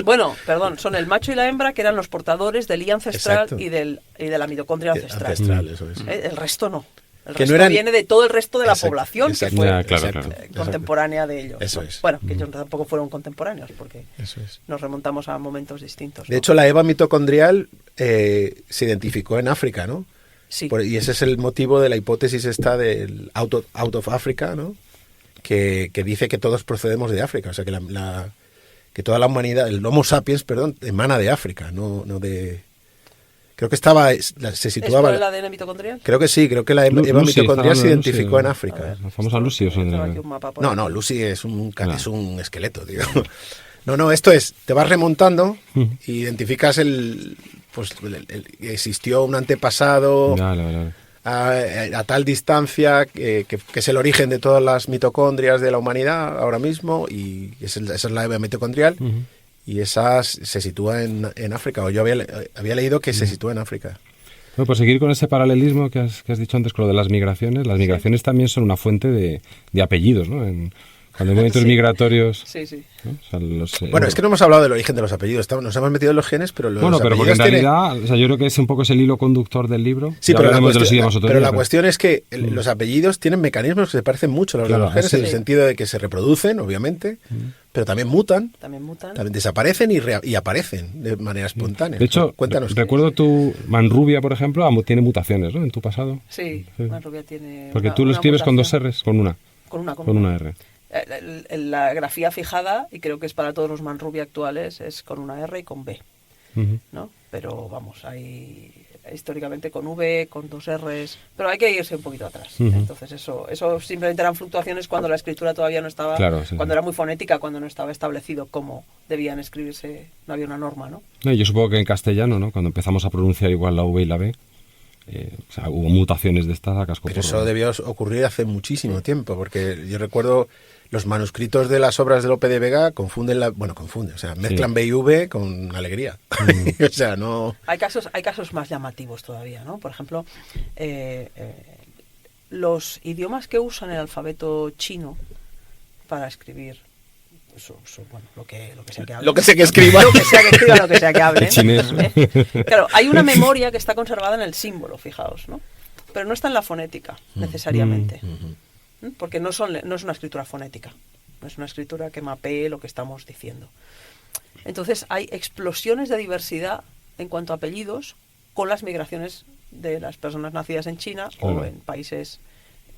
Bueno, perdón, son el macho y la hembra que eran los portadores del I ancestral Exacto. y de la mitocondria ancestral. Ancestral, eso es. El resto no. El Que no resto eran- viene de todo el resto de la Exacto, población exacto, que fue Ya, claro, exacto, claro. contemporánea de ellos. Eso ¿no? es. Bueno, que ellos tampoco fueron contemporáneos porque Eso es. nos remontamos a momentos distintos. De ¿no? hecho, la Eva mitocondrial se identificó en África, ¿no? sí. Y ese es el motivo de la hipótesis esta del out of Africa, ¿no? Que dice que todos procedemos de África, o sea, que toda la humanidad, el Homo sapiens, perdón, emana de África, no de... Creo que se ¿Es por situaba... el ADN mitocondrial? Creo que sí, creo que la Eva Lucy, mitocondrial estaba se hablando de identificó Lucy, en ¿no? África. La famosa Lucy. O sea, Tengo aquí un mapa por No, aquí. no, Lucy es Ah. es un esqueleto, digamos. No, esto es, te vas remontando, identificas pues existió un antepasado Vale. a tal distancia que es el origen de todas las mitocondrias de la humanidad ahora mismo, y esa es la hebra mitocondrial, y esa se sitúa en África, o yo había leído que se sitúa en África. Bueno, por seguir con ese paralelismo que has dicho antes con lo de las migraciones también son una fuente de apellidos, ¿no? Cuando hay movimientos migratorios... Sí. ¿no? O sea, Bueno, es que no hemos hablado del origen de los apellidos, nos hemos metido en los genes, pero los pero porque en apellidos realidad, o sea, yo creo que es un poco ese hilo conductor del libro. Sí, Ya pero hablaremos de los idiomas otro día, la cuestión es que los apellidos tienen mecanismos que se parecen mucho a los de los genes, en el sentido de que se reproducen, obviamente, pero también mutan, también desaparecen y aparecen de manera espontánea. De hecho, Cuéntanos. recuerdo tu Manrubia, por ejemplo, tiene mutaciones, ¿no? En tu pasado. Sí, Manrubia tiene... Porque tú lo escribes con 2 R's, con una. Con una R. La grafía fijada, y creo que es para todos los Manrubia actuales, es con una R y con B, ¿no? Pero vamos, hay históricamente con V, con 2 R's, pero hay que irse un poquito atrás. Entonces eso simplemente eran fluctuaciones cuando la escritura todavía no estaba, cuando era muy fonética, cuando no estaba establecido cómo debían escribirse, no había una norma, ¿no? Yo supongo que en castellano, ¿no? Cuando empezamos a pronunciar igual la V y la B, o sea, hubo mutaciones de estas a cascoporro. Pero eso debió ocurrir hace muchísimo tiempo, porque yo recuerdo los manuscritos de las obras de Lope de Vega mezclan B y V con alegría. O sea, no... Hay casos más llamativos todavía, ¿no? Por ejemplo, los idiomas que usan el alfabeto chino para escribir lo que sea que hablen. Lo que sea que escriban. Lo que sea que escriban, lo que sea que hablen. Chinés. Claro, hay una memoria que está conservada en el símbolo, fijaos, ¿no? Pero no está en la fonética, necesariamente. Porque no es una escritura fonética. No es una escritura que mapee lo que estamos diciendo. Entonces hay explosiones de diversidad en cuanto a apellidos con las migraciones de las personas nacidas en China o en países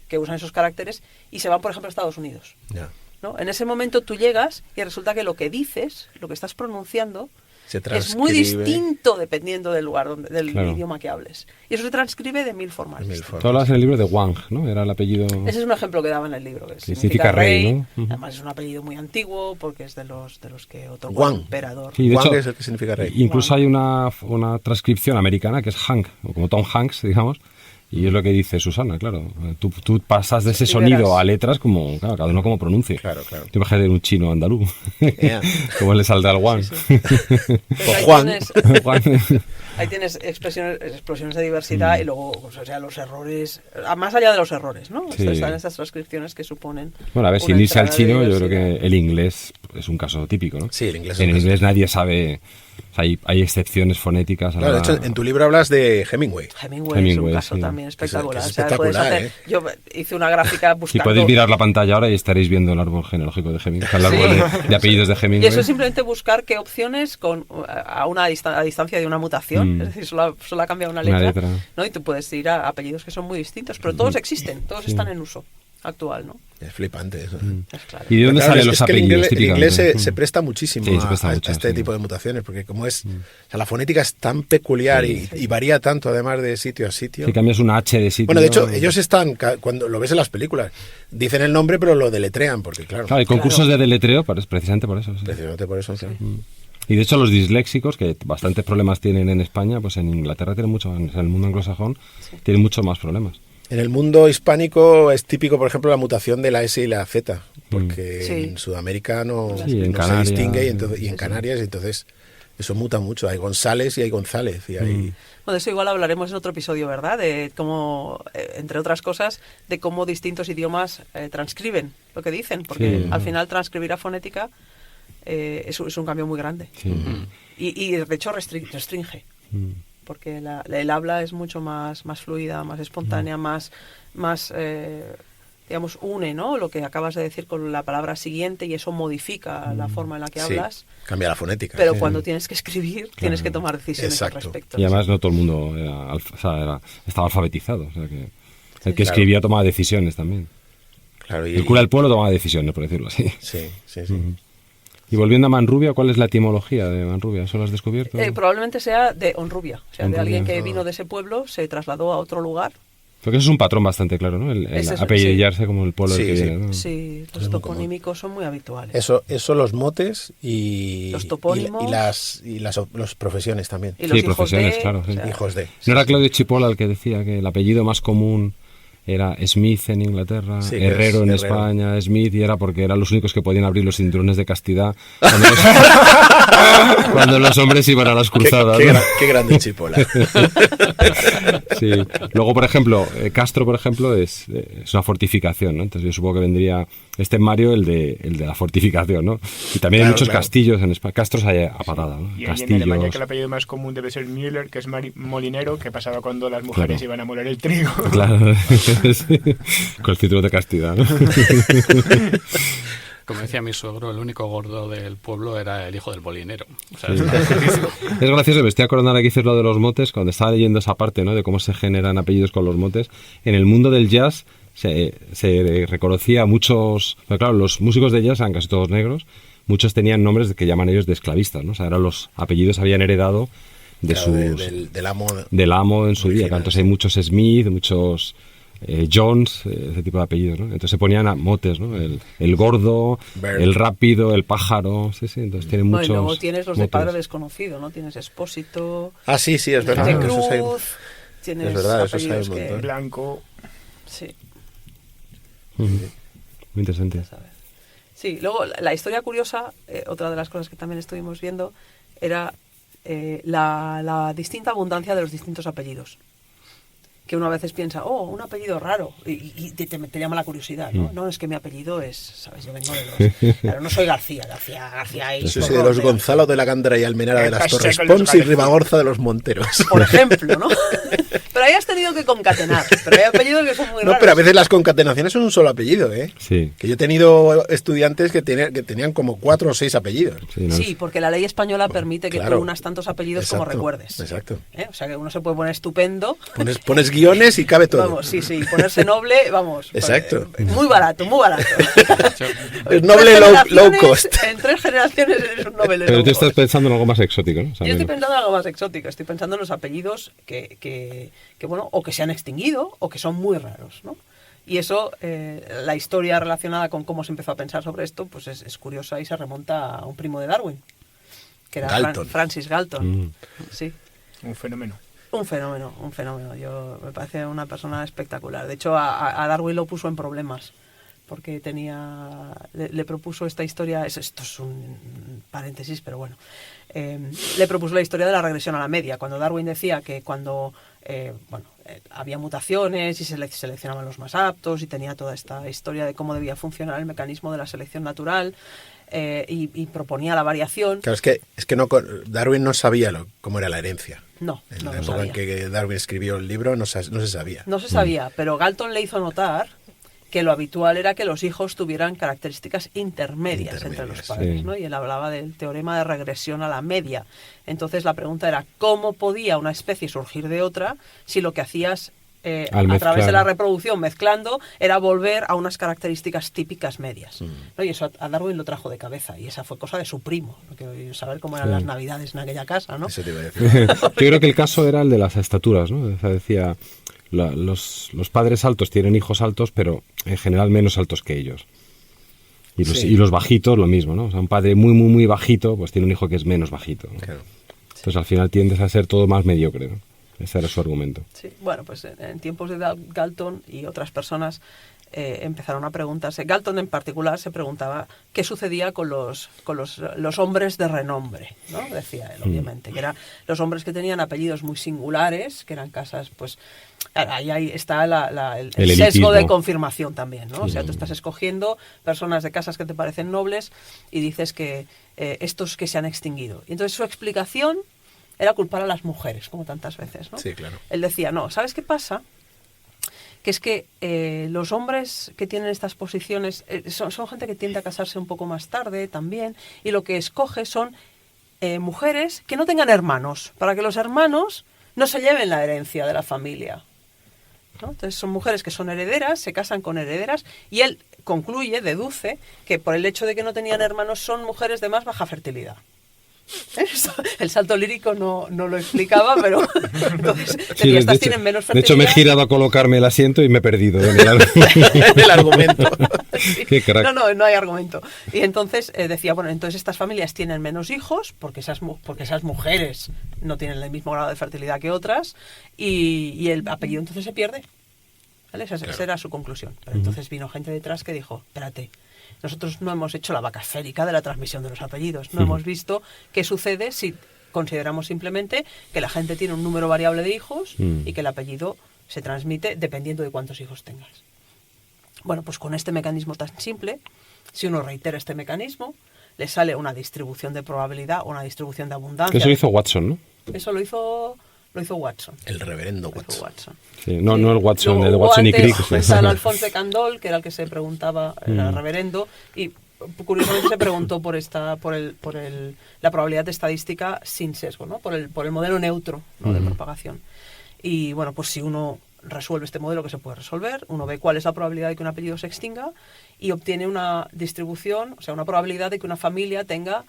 que usan esos caracteres y se van, por ejemplo, a Estados Unidos. ¿No? En ese momento tú llegas y resulta que lo que dices, lo que estás pronunciando, es muy distinto dependiendo del lugar, del idioma que hables. Y eso se transcribe de 1000 formas. Tú hablas en el libro de Wang, ¿no? Era el apellido... Ese es un ejemplo que daba en el libro. Que significa rey, ¿no? Además es un apellido muy antiguo porque es de los que otorgó el emperador. Sí, Wang es el que significa rey. Incluso hay una transcripción americana que es Hank, o como Tom Hanks, digamos. Y es lo que dice Susana, claro. Tú pasas de ese sonido a letras como, claro, cada uno como pronuncie. Claro. Te imaginas un chino andaluz. ¿Cómo le saldrá al Juan? O Juan. Ahí tienes explosiones de diversidad y luego, o sea, los errores, más allá de los errores, ¿no? Están estas transcripciones que suponen... Bueno, a ver, sin irse al chino, yo creo que el inglés es un caso típico, ¿no? Sí, el inglés en el inglés nadie sabe... O sea, hay excepciones fonéticas. Claro, de hecho, en tu libro hablas de Hemingway. Hemingway es un caso también espectacular. Es espectacular, Yo hice una gráfica buscando... Si podéis mirar la pantalla ahora y estaréis viendo el árbol genealógico de Hemingway, el árbol de apellidos de Hemingway. Y eso es simplemente buscar qué opciones a distancia de una mutación, es decir, solo ha cambiado una letra, ¿no? Y tú puedes ir a apellidos que son muy distintos, pero todos existen, todos están en uso actual, ¿no? Es flipante eso. Claro. ¿Y de dónde salen los apellidos? El inglés se presta muchísimo a este tipo de mutaciones, porque como es... O sea, la fonética es tan peculiar y varía tanto, además, de sitio a sitio. Si cambias una H de sitio... Bueno, de hecho, ellos están, cuando lo ves en las películas, dicen el nombre, pero lo deletrean, porque claro... Claro, hay concursos de deletreo precisamente por eso. Sí. Precisamente por eso, sí. Y de hecho los disléxicos, que bastantes problemas tienen en España, pues en Inglaterra tienen mucho, en el mundo anglosajón, tienen muchos más problemas. En el mundo hispánico es típico, por ejemplo, la mutación de la S y la Z, porque en Sudamérica no se distingue y en Canarias, entonces eso muta mucho. Hay González y hay González. Y hay... Bueno, de eso igual hablaremos en otro episodio, ¿verdad? De cómo, entre otras cosas, de cómo distintos idiomas transcriben lo que dicen, porque al final transcribir a fonética es un cambio muy grande. Y de hecho restringe. Porque el habla es mucho más fluida, más espontánea, más digamos, une, ¿no? Lo que acabas de decir con la palabra siguiente y eso modifica la forma en la que hablas. Cambia la fonética. Pero cuando tienes que escribir, tienes que tomar decisiones al respecto. Y además no todo el mundo estaba alfabetizado. O sea que el que escribía tomaba decisiones también. Claro, el cura del pueblo tomaba decisiones, por decirlo así. Sí. Y volviendo a Manrubia, ¿cuál es la etimología de Manrubia? ¿Eso lo has descubierto? Probablemente sea de Honrubia, o sea, de alguien que vino de ese pueblo, se trasladó a otro lugar Porque eso es un patrón bastante claro, ¿no? El Ese es- apellidillarse como el pueblo Sí, del que sí. viene, ¿no? Sí, los toponímicos son muy habituales. Eso los motes y Los topónimos. y las profesiones también. Y los Sí, hijos profesiones, de... claro, sí. Hijos de. ¿No era Claudio Chipola el que decía que el apellido más común era Smith en Inglaterra, Sí, que Herrero es en Herrero. España, Smith, y era porque eran los únicos que podían abrir los cinturones de castidad cuando los, cuando los hombres iban a las cruzadas? ¿no? Qué grande Chipola. Sí. Luego, por ejemplo, Castro, por ejemplo, es una fortificación, ¿no? Entonces yo supongo que vendría este en Mario el de la fortificación, ¿no? Y también hay Claro, muchos claro. castillos en España. Castros hay a patada, ¿no? Y ahí en Alemania Castillos. que el apellido más común debe ser Müller, que es molinero, que pasaba cuando las mujeres Claro. iban a moler el trigo. Claro, sí. Con el cinturón de castidad, ¿no? Como decía mi suegro, el único gordo del pueblo era el hijo del molinero. O sea, Sí. Es gracioso, me estoy acordando ahora que dices lo de los motes, cuando estaba leyendo esa parte, ¿no? De cómo se generan apellidos con los motes. En el mundo del jazz se reconocía a muchos... Pero claro, los músicos de jazz eran casi todos negros. Muchos tenían nombres que llaman ellos de esclavistas, ¿no? O sea, eran los apellidos habían heredado de Claro, sus... del amo. del amo en su día. original, Entonces hay muchos Smith, muchos Jones, ese tipo de apellidos, ¿no? Entonces se ponían a motes, ¿no? El gordo, Bird. el rápido, el pájaro, sí, sí, entonces tienen Bueno, y muchos luego tienes los de motes. padre desconocido, ¿no? Tienes Expósito, Ah, sí, es verdad. de Esos hay- Cruz, tienes es verdad, esos hay un apellidos que... montón. Blanco. Sí, Ujú. Muy interesante. ya sabes. Sí, luego la historia curiosa, otra de las cosas que también estuvimos viendo, era la distinta abundancia de los distintos apellidos. Que uno a veces piensa, oh, un apellido raro, y te llama la curiosidad, ¿no? No, es que mi apellido es, ¿sabes? Yo vengo de los... Claro, no soy García hay... Sí, de los Gonzalo de la Gándara y Almenara de las Pasé Torres con los Pons y gallegos. Ribagorza de los Monteros. Por ejemplo, ¿no? Pero ahí has tenido que concatenar. Pero hay apellidos que son muy No, raros. pero a veces las concatenaciones son un solo apellido, ¿eh? Sí, Que yo he tenido estudiantes que tenían como 4 o 6 apellidos. sí, ¿no? Sí, porque la ley española permite que Claro. tú unas tantos apellidos como Exacto, recuerdes. exacto. O sea, que uno se puede poner estupendo. Pones guiones y cabe todo. Vamos, sí, ponerse noble, vamos. Exacto. Muy barato, muy barato. Es noble low cost. En 3 generaciones eres un noble Pero low tú estás cost. pensando en algo más exótico, ¿no? O sea, Yo estoy menos. pensando en algo más exótico, estoy pensando en los apellidos que bueno, o que se han extinguido o que son muy raros, ¿no? Y eso, la historia relacionada con cómo se empezó a pensar sobre esto, pues es curiosa y se remonta a un primo de Darwin, que era Galton. Francis Galton. Mm. Sí. Un fenómeno. Un fenómeno. Me parece una persona espectacular. De hecho, a Darwin lo puso en problemas, porque le propuso esta historia, esto es un paréntesis, pero bueno, le propuso la historia de la regresión a la media, cuando Darwin decía que cuando había mutaciones y se seleccionaban los más aptos y tenía toda esta historia de cómo debía funcionar el mecanismo de la selección natural, y proponía la variación. Claro, es que Darwin no sabía cómo era la herencia. No En lo la época en sabía. que Darwin escribió el libro no se sabía. No se sabía, pero Galton le hizo notar que lo habitual era que los hijos tuvieran características intermedias entre los padres, sí. ¿no? Y él hablaba del teorema de regresión a la media. Entonces la pregunta era, ¿cómo podía una especie surgir de otra si lo que hacías a través de la reproducción, mezclando, era volver a unas características típicas medias? ¿no? Y eso a Darwin lo trajo de cabeza, y esa fue cosa de su primo, ¿no? Que saber cómo eran las navidades en aquella casa, ¿no? Eso te iba a decir. Yo creo que el caso era el de las estaturas, ¿no? O sea, decía, los padres altos tienen hijos altos, pero en general menos altos que ellos. Y los bajitos lo mismo, ¿no? O sea, un padre muy, muy, muy bajito, pues tiene un hijo que es menos bajito, ¿no? Claro. Entonces al final tiendes a ser todo más mediocre, ¿no? Ese era su argumento. Sí, bueno, pues en tiempos de Galton y otras personas empezaron a preguntarse. Galton en particular se preguntaba qué sucedía con los hombres de renombre, ¿no? Decía él, obviamente, que eran los hombres que tenían apellidos muy singulares, que eran casas, pues ahí está el sesgo elitismo. de confirmación también, ¿no? O sea, tú estás escogiendo personas de casas que te parecen nobles y dices que estos que se han extinguido. Y entonces su explicación era culpar a las mujeres, como tantas veces, ¿no? Sí, claro. Él decía, no, ¿sabes qué pasa? Que es que los hombres que tienen estas posiciones son gente que tiende a casarse un poco más tarde también, y lo que escoge son mujeres que no tengan hermanos, para que los hermanos no se lleven la herencia de la familia, ¿no? Entonces son mujeres que son herederas, se casan con herederas, y él concluye, deduce, que por el hecho de que no tenían hermanos son mujeres de más baja fertilidad. El salto lírico no lo explicaba, pero entonces Sí, estas de hecho, tienen menos de hecho, me he fertilidad. girado a colocarme el asiento y me he perdido. El argumento. Qué crack. No hay argumento. Y entonces decía, bueno, entonces estas familias tienen menos hijos porque esas mujeres no tienen el mismo grado de fertilidad que otras y el apellido entonces se pierde. ¿Vale? Esa era su conclusión. Pero entonces vino gente detrás que dijo, espérate, nosotros no hemos hecho la vaca férica de la transmisión de los apellidos, no hemos visto qué sucede si consideramos simplemente que la gente tiene un número variable de hijos y que el apellido se transmite dependiendo de cuántos hijos tengas. Bueno, pues con este mecanismo tan simple, si uno reitera este mecanismo, le sale una distribución de probabilidad, una distribución de abundancia. Que eso hizo Watson, ¿no? Eso lo hizo Watson. El reverendo Lo hizo Watson. Sí, no el Watson, Luego el de hubo Watson y antes Crick. pues, San Alfonso de Candolle, que era el que se preguntaba, era el reverendo, y curiosamente se preguntó por la probabilidad estadística sin sesgo, ¿no? por el modelo neutro, ¿no? de propagación. Y bueno, pues si uno resuelve este modelo, que se puede resolver, uno ve cuál es la probabilidad de que un apellido se extinga y obtiene una distribución, o sea, una probabilidad de que una familia tenga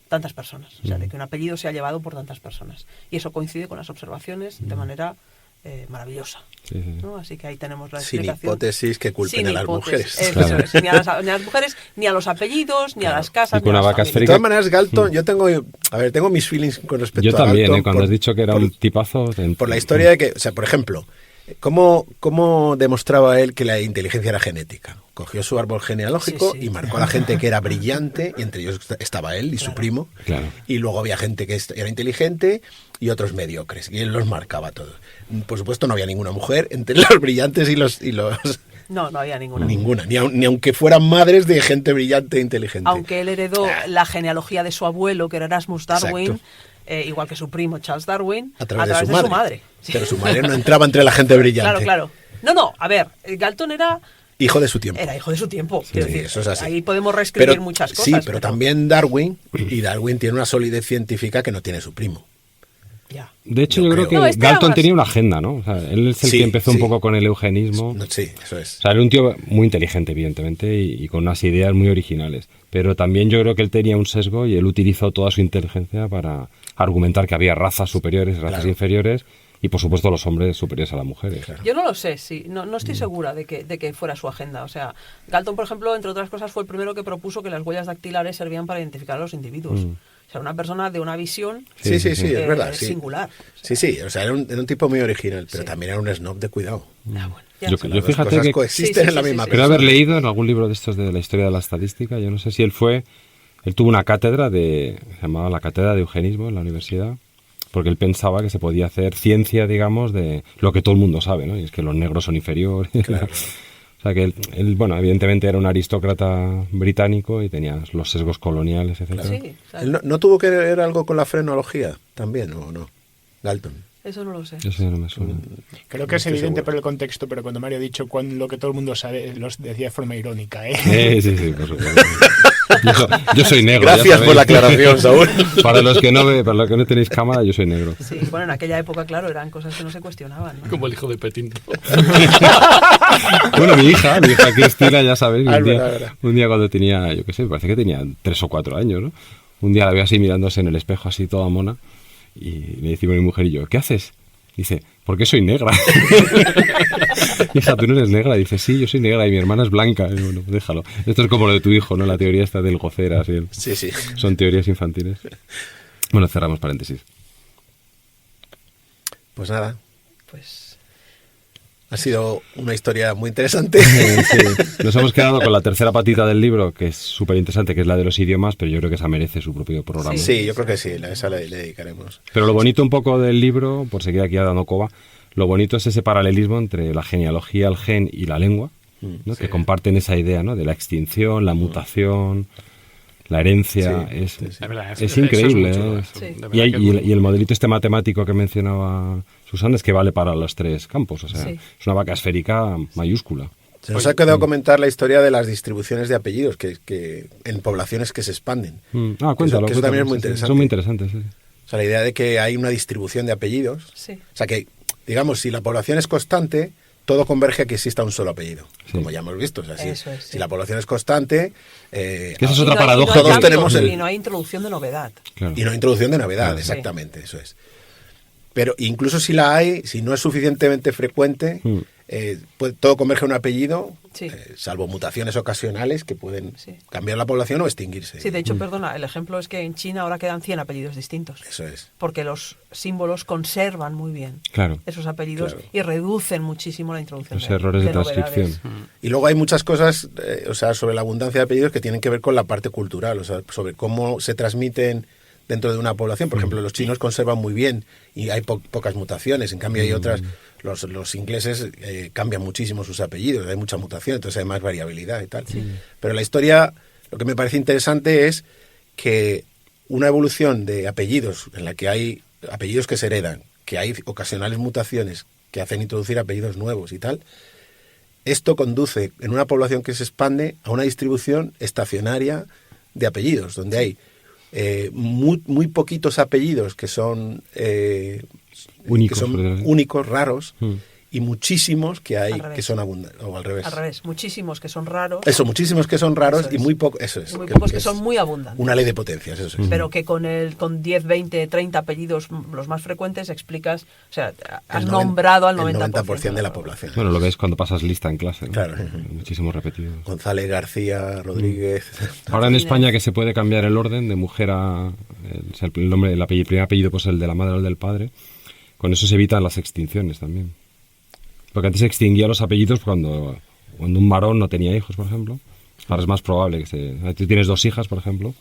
tantas personas, o sea, de que un apellido sea llevado por tantas personas. Y eso coincide con las observaciones de manera maravillosa. Sí. ¿No? Así que ahí tenemos la Sin explicación. hipótesis que culpen Sin a las hipótesis, mujeres. eso es. Ni a las mujeres, ni a los apellidos, ni a las casas, Y con ni a una las vaca De familias. todas maneras, Galton, yo tengo mis feelings con respecto Yo a también, Galton cuando has dicho que era un tipazo. por la historia de que, o sea, por ejemplo, ¿cómo demostraba él que la inteligencia era genética? Cogió su árbol genealógico Sí, sí. y marcó a la gente que era brillante, y entre ellos estaba él y su primo, Claro. y luego había gente que era inteligente y otros mediocres, y él los marcaba todos. Por supuesto, no había ninguna mujer entre los brillantes y los No había ninguna. ninguna, ni aunque fueran madres de gente brillante e inteligente. Aunque él heredó la genealogía de su abuelo, que era Erasmus Darwin, igual que su primo Charles Darwin, a través de su madre. Sí. Pero su madre no entraba entre la gente brillante. Claro. No, a ver, Galton era Hijo de su tiempo. hijo de su tiempo. Quiero decir, eso es así. ahí podemos reescribir muchas cosas. Sí, pero también Darwin tiene una solidez científica que no tiene su primo. Ya. De hecho, Yo yo creo creo. que No, este era Galton más- tenía una agenda, ¿no? O sea, él es el Sí, que empezó sí. un poco con el eugenismo. No, sí, eso es. O sea, era un tío muy inteligente, evidentemente, y con unas ideas muy originales. Pero también yo creo que él tenía un sesgo y él utilizó toda su inteligencia para argumentar que había razas superiores, razas Claro. inferiores, y por supuesto los hombres superiores a las mujeres. Yo no lo sé, sí, no Mm. estoy segura de que fuera su agenda. O sea, Galton, por ejemplo, entre otras cosas, fue el primero que propuso que las huellas dactilares servían para identificar a los individuos. O sea, una persona de una visión Sí, es verdad. Sí. singular. Sí, o sea, era un tipo muy original, pero Sí. también era un snob de cuidado. Ah, bueno, ya. Yo Las dos fíjate cosas que coexisten Sí, en la sí, misma sí, creo persona. haber leído en algún libro de estos de la historia de la estadística, yo no sé si él tuvo una cátedra se llamaba la cátedra de eugenismo en la universidad, porque él pensaba que se podía hacer ciencia, digamos, de lo que todo el mundo sabe, ¿no? Y es que los negros son inferiores. O sea que él, bueno, evidentemente era un aristócrata británico y tenía los sesgos coloniales, etcétera. Sí, o sea, ¿Él no tuvo que ver algo con la frenología también, o no? Galton. eso no lo sé. Eso ya no me suena. Creo que es estoy evidente seguro. por el contexto, pero cuando Mario ha dicho lo que todo el mundo sabe, los decía de forma irónica, ¿eh? Sí, por supuesto. Yo soy negro. ya Gracias por la sabéis. aclaración, Saúl. Para los que no tenéis cámara, yo soy negro. Sí, bueno, en aquella época, claro, eran cosas que no se cuestionaban. ¿no? Como el hijo de Petín. Bueno, mi hija Cristina, ya sabéis, Ah, es verdad. un día cuando tenía, yo qué sé, parece que tenía 3 o 4 años, ¿no? Un día la veo así mirándose en el espejo, así toda mona, y me dice mi mujer y yo, ¿qué haces? Dice, ¿por qué soy negra? Hija, ¿tú no eres negra? Dice, sí, yo soy negra y mi hermana es blanca. Y bueno, déjalo. Esto es como lo de tu hijo, ¿no? La teoría esta del goceras y Sí. son teorías infantiles. Bueno, cerramos paréntesis. Pues nada, Pues ha sido una historia muy interesante. Sí. Nos hemos quedado con la tercera patita del libro, que es súper interesante, que es la de los idiomas, pero yo creo que esa merece su propio programa. Sí, yo creo que sí, esa le dedicaremos. Pero lo bonito un poco del libro, por seguir aquí dando coba, lo bonito es ese paralelismo entre la genealogía, el gen y la lengua, ¿no? Que comparten esa idea, ¿no? De la extinción, la mutación, la herencia. Sí, De verdad, Es increíble. eso es mucho, ¿eh? eso. Sí. De verdad Y, que es muy- y el modelito este matemático que mencionaba Susana es que vale para los 3 campos. O sea, Sí. es una vaca esférica mayúscula. Se nos ha quedado comentar la historia de las distribuciones de apellidos que en poblaciones que se expanden. Cuéntalo. que eso también es muy sí, sí, interesante. Son muy interesantes, sí. O sea, la idea de que hay una distribución de apellidos. sí. O sea, que, digamos, si la población es constante, todo converge a que exista un solo apellido, Sí. como ya hemos visto. O sea, Eso es, si sí. la población es constante, Que esa es Y otra no hay- paradoja. y no hay Todos cambio, tenemos el- y no hay introducción de novedad. Claro. y no introducción de novedad, Claro. exactamente, eso es. Pero incluso si la hay, si no es suficientemente frecuente, todo converge a un apellido, Sí. salvo mutaciones ocasionales que pueden Sí. cambiar la población o extinguirse. Sí, de hecho, perdona, el ejemplo es que en China ahora quedan 100 apellidos distintos. Eso es. Porque los símbolos conservan muy bien Claro. esos apellidos Claro. y reducen muchísimo la introducción Los errores de novedades. transcripción. Y luego hay muchas cosas, o sea, sobre la abundancia de apellidos que tienen que ver con la parte cultural, o sea, sobre cómo se transmiten dentro de una población. Por ejemplo, los chinos conservan muy bien y hay pocas mutaciones, en cambio hay otras, los ingleses cambian muchísimo sus apellidos, hay mucha mutación, entonces hay más variabilidad y tal. Pero la historia, lo que me parece interesante es que una evolución de apellidos en la que hay apellidos que se heredan, que hay ocasionales mutaciones que hacen introducir apellidos nuevos y tal, esto conduce en una población que se expande a una distribución estacionaria de apellidos, donde hay muy poquitos apellidos que son Únicos, que son por decirlo así. únicos, raros, Mm. y muchísimos que hay Al revés. que son abundantes, o al revés. Al revés, muchísimos que son raros, Eso, muchísimos que son raros Eso y es. muy pocos, eso es. y muy pocos que es son muy abundantes. una ley de potencias, eso es. Pero que con 10, 20, 30 apellidos, los más frecuentes, explicas, o sea, has El nombrado al el 90%, de la población. Bueno, lo ves cuando pasas lista en clase, ¿no? Claro. Muchísimos repetidos. González, García, Rodríguez. Ahora en España que se puede cambiar el orden de mujer a... o sea, el nombre, el primer apellido pues el de la madre o el del padre. Con eso se evitan las extinciones también. Porque antes se extinguían los apellidos cuando un varón no tenía hijos, por ejemplo. Ahora es más probable que se... Tú tienes 2 hijas, por ejemplo.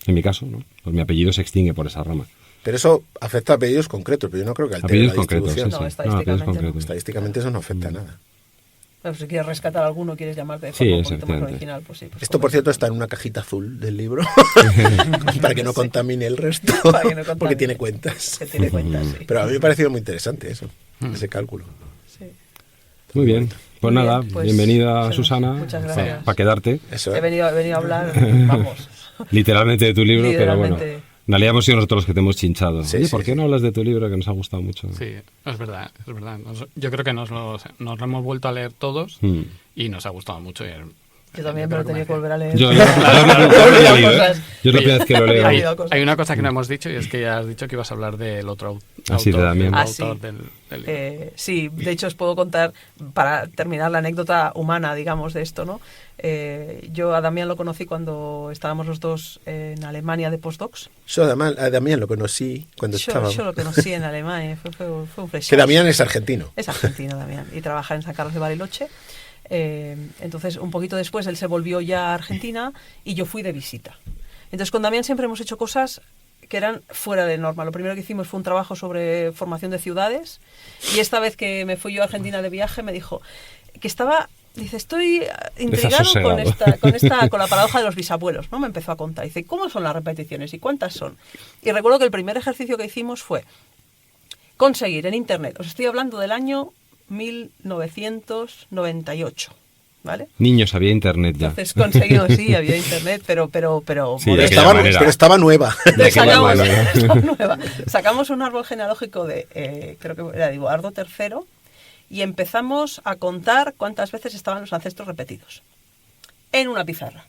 En mi caso, ¿no? Pues mi apellido se extingue por esa rama. Pero eso afecta a apellidos concretos, pero yo no creo que altere Apellidos la concretos, sí, distribución. No, sí. estadísticamente apellidos no. concretos. Estadísticamente eso no afecta a nada. Pero si quieres rescatar alguno, quieres llamarte de Sí, forma un poquito más efectivamente. original, pues sí. Pues Esto, por cierto, está en una cajita azul del libro para que no Sí. contamine el resto, Para que no contamine. porque tiene cuentas. se tiene cuenta, sí. Pero a mí me ha parecido muy interesante eso, ese cálculo. Sí. Muy bien. Pues Muy nada, bien, pues, bienvenida sí, Susana. muchas gracias. Para quedarte, Eso, He venido a hablar, vamos. literalmente de tu libro, pero bueno. Literalmente. En realidad hemos sido nosotros los que te hemos chinchado. Sí, Oye, sí, ¿por qué sí. no hablas de tu libro que nos ha gustado mucho? Sí, es verdad, es verdad. Yo creo que nos lo hemos vuelto a leer todos Mm. y nos ha gustado mucho. Yo también me lo tenía que volver a leer. Yo es la primera vez que lo leo. Hay- Hay una cosa que no hemos dicho y es que ya has dicho que ibas a hablar del otro Ah, sí, de Damián. el Ah, autor sí. del libro. Sí, de hecho os puedo contar, para terminar la anécdota humana, digamos, de esto, ¿no? Yo a Damián lo conocí cuando estábamos los dos en Alemania de postdocs. Yo a Damián lo conocí cuando estaba... Yo lo conocí en Alemania, fue un flechazo. Que Damián es argentino. Es argentino, Damián, y trabaja en San Carlos de Bariloche. Entonces, un poquito después, él se volvió ya a Argentina y yo fui de visita. Entonces, con Damián siempre hemos hecho cosas que eran fuera de norma. Lo primero que hicimos fue un trabajo sobre formación de ciudades, y esta vez que me fui yo a Argentina de viaje me dijo que estaba... Dice, estoy intrigado Desasosegado. con la paradoja de los bisabuelos, ¿no? Me empezó a contar. Dice, ¿cómo son las repeticiones y cuántas son? Y recuerdo que el primer ejercicio que hicimos fue conseguir en Internet, os estoy hablando del año 1998, ¿vale? Niños, había internet ya. Entonces conseguimos, sí, había Internet, pero Sí, modesto. de aquella manera. Pero estaba nueva. De aquella Sacamos, manera. nueva. Sacamos un árbol genealógico de, creo que era de Eduardo III, y empezamos a contar cuántas veces estaban los ancestros repetidos. En una pizarra.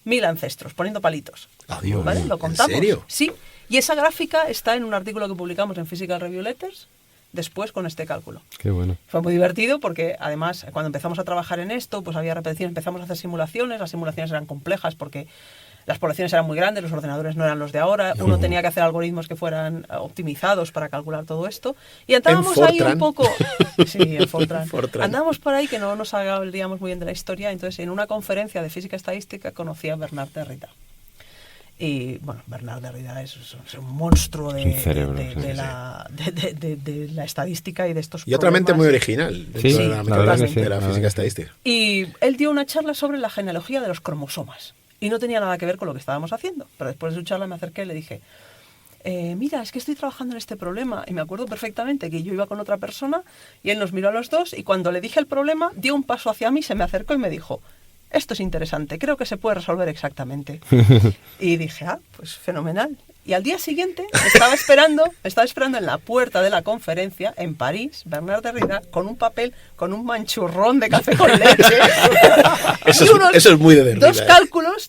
1000 ancestros, poniendo palitos. Adiós, ¿Vale? Lo ¿en contamos. serio? Sí. Y esa gráfica está en un artículo que publicamos en Physical Review Letters, después con este cálculo. Qué bueno. Fue muy divertido porque, además, cuando empezamos a trabajar en esto, pues había repeticiones, empezamos a hacer simulaciones, las simulaciones eran complejas porque las poblaciones eran muy grandes, los ordenadores no eran los de ahora, uno tenía que hacer algoritmos que fueran optimizados para calcular todo esto, y andábamos ahí Fortran. un poco... Sí, en Fortran. Fortran. Andábamos por ahí que no nos sabríamos muy bien de la historia, entonces en una conferencia de física estadística conocí a Bernard Derrida. Y bueno, Bernard Derrida es un monstruo Es un cerebro, de sí, la estadística y de estos Y otra mente problemas. muy original dentro Sí, de la la verdad metodología que sí, de la la física verdad que estadística. Y él dio una charla sobre la genealogía de los cromosomas. Y no tenía nada que ver con lo que estábamos haciendo. Pero después de su charla me acerqué y le dije, mira, es que estoy trabajando en este problema. Y me acuerdo perfectamente que yo iba con otra persona y él nos miró a los dos y cuando le dije el problema, dio un paso hacia mí, se me acercó y me dijo, esto es interesante, creo que se puede resolver exactamente. Y dije, pues fenomenal. Y al día siguiente estaba esperando en la puerta de la conferencia en París, Bernard Derrida, con un papel, con un manchurrón de café con leche. Eso es muy de Derrida.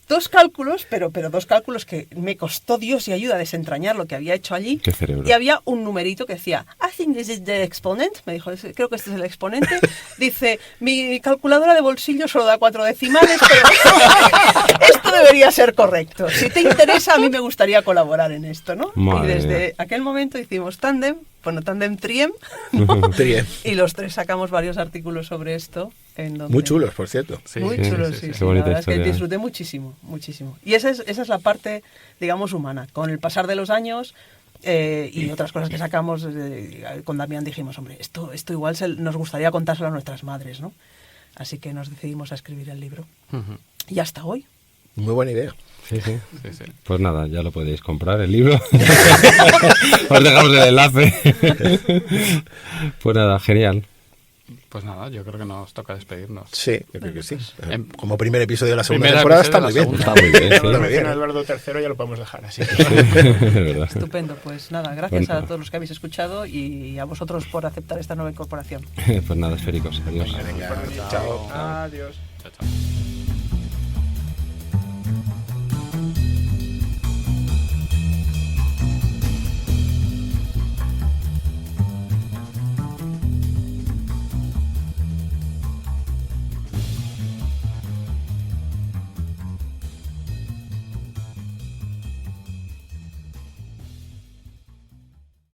Dos cálculos, pero dos cálculos que me costó Dios y ayuda a desentrañar lo que había hecho allí. Qué cerebro. Y había un numerito que decía, I think this is the exponent. Me dijo, creo que este es el exponente. Dice, mi calculadora de bolsillo solo da 4 decimales, pero esto debería ser correcto. Si te interesa, a mí me gustaría colaborar en esto, ¿no? Madre y desde mía. aquel momento hicimos tándem, tándem triem, ¿no? Triem. Y los tres sacamos varios artículos sobre esto. En donde... Muy chulos, por cierto. Sí, Muy sí, chulos, sí, sí. sí. Qué bonita La verdad es que historia. disfruté muchísimo. Y esa es la parte, digamos, humana. Con el pasar de los años y otras cosas que sacamos, con Damián dijimos, hombre, esto igual nos gustaría contárselo a nuestras madres, ¿no? Así que nos decidimos a escribir el libro. Ujú. Y hasta hoy. Muy buena idea. Sí, sí. Sí, sí. Pues nada, ya lo podéis comprar, el libro. Os dejamos el enlace. Pues nada, genial. Pues nada, yo creo que nos toca despedirnos. Sí, yo creo que sí. Em- Como primer episodio de la segunda Primer temporada está episodio muy de bien. la Está muy bien, Está Lo muy bien. menciona Eduardo III, ya lo podemos dejar así. Es verdad. Estupendo. Pues nada, gracias Bueno. a todos los que habéis escuchado y a vosotros por aceptar esta nueva incorporación. Pues nada, esféricos. Adiós. Venga, chao. Adiós. Chao, chao.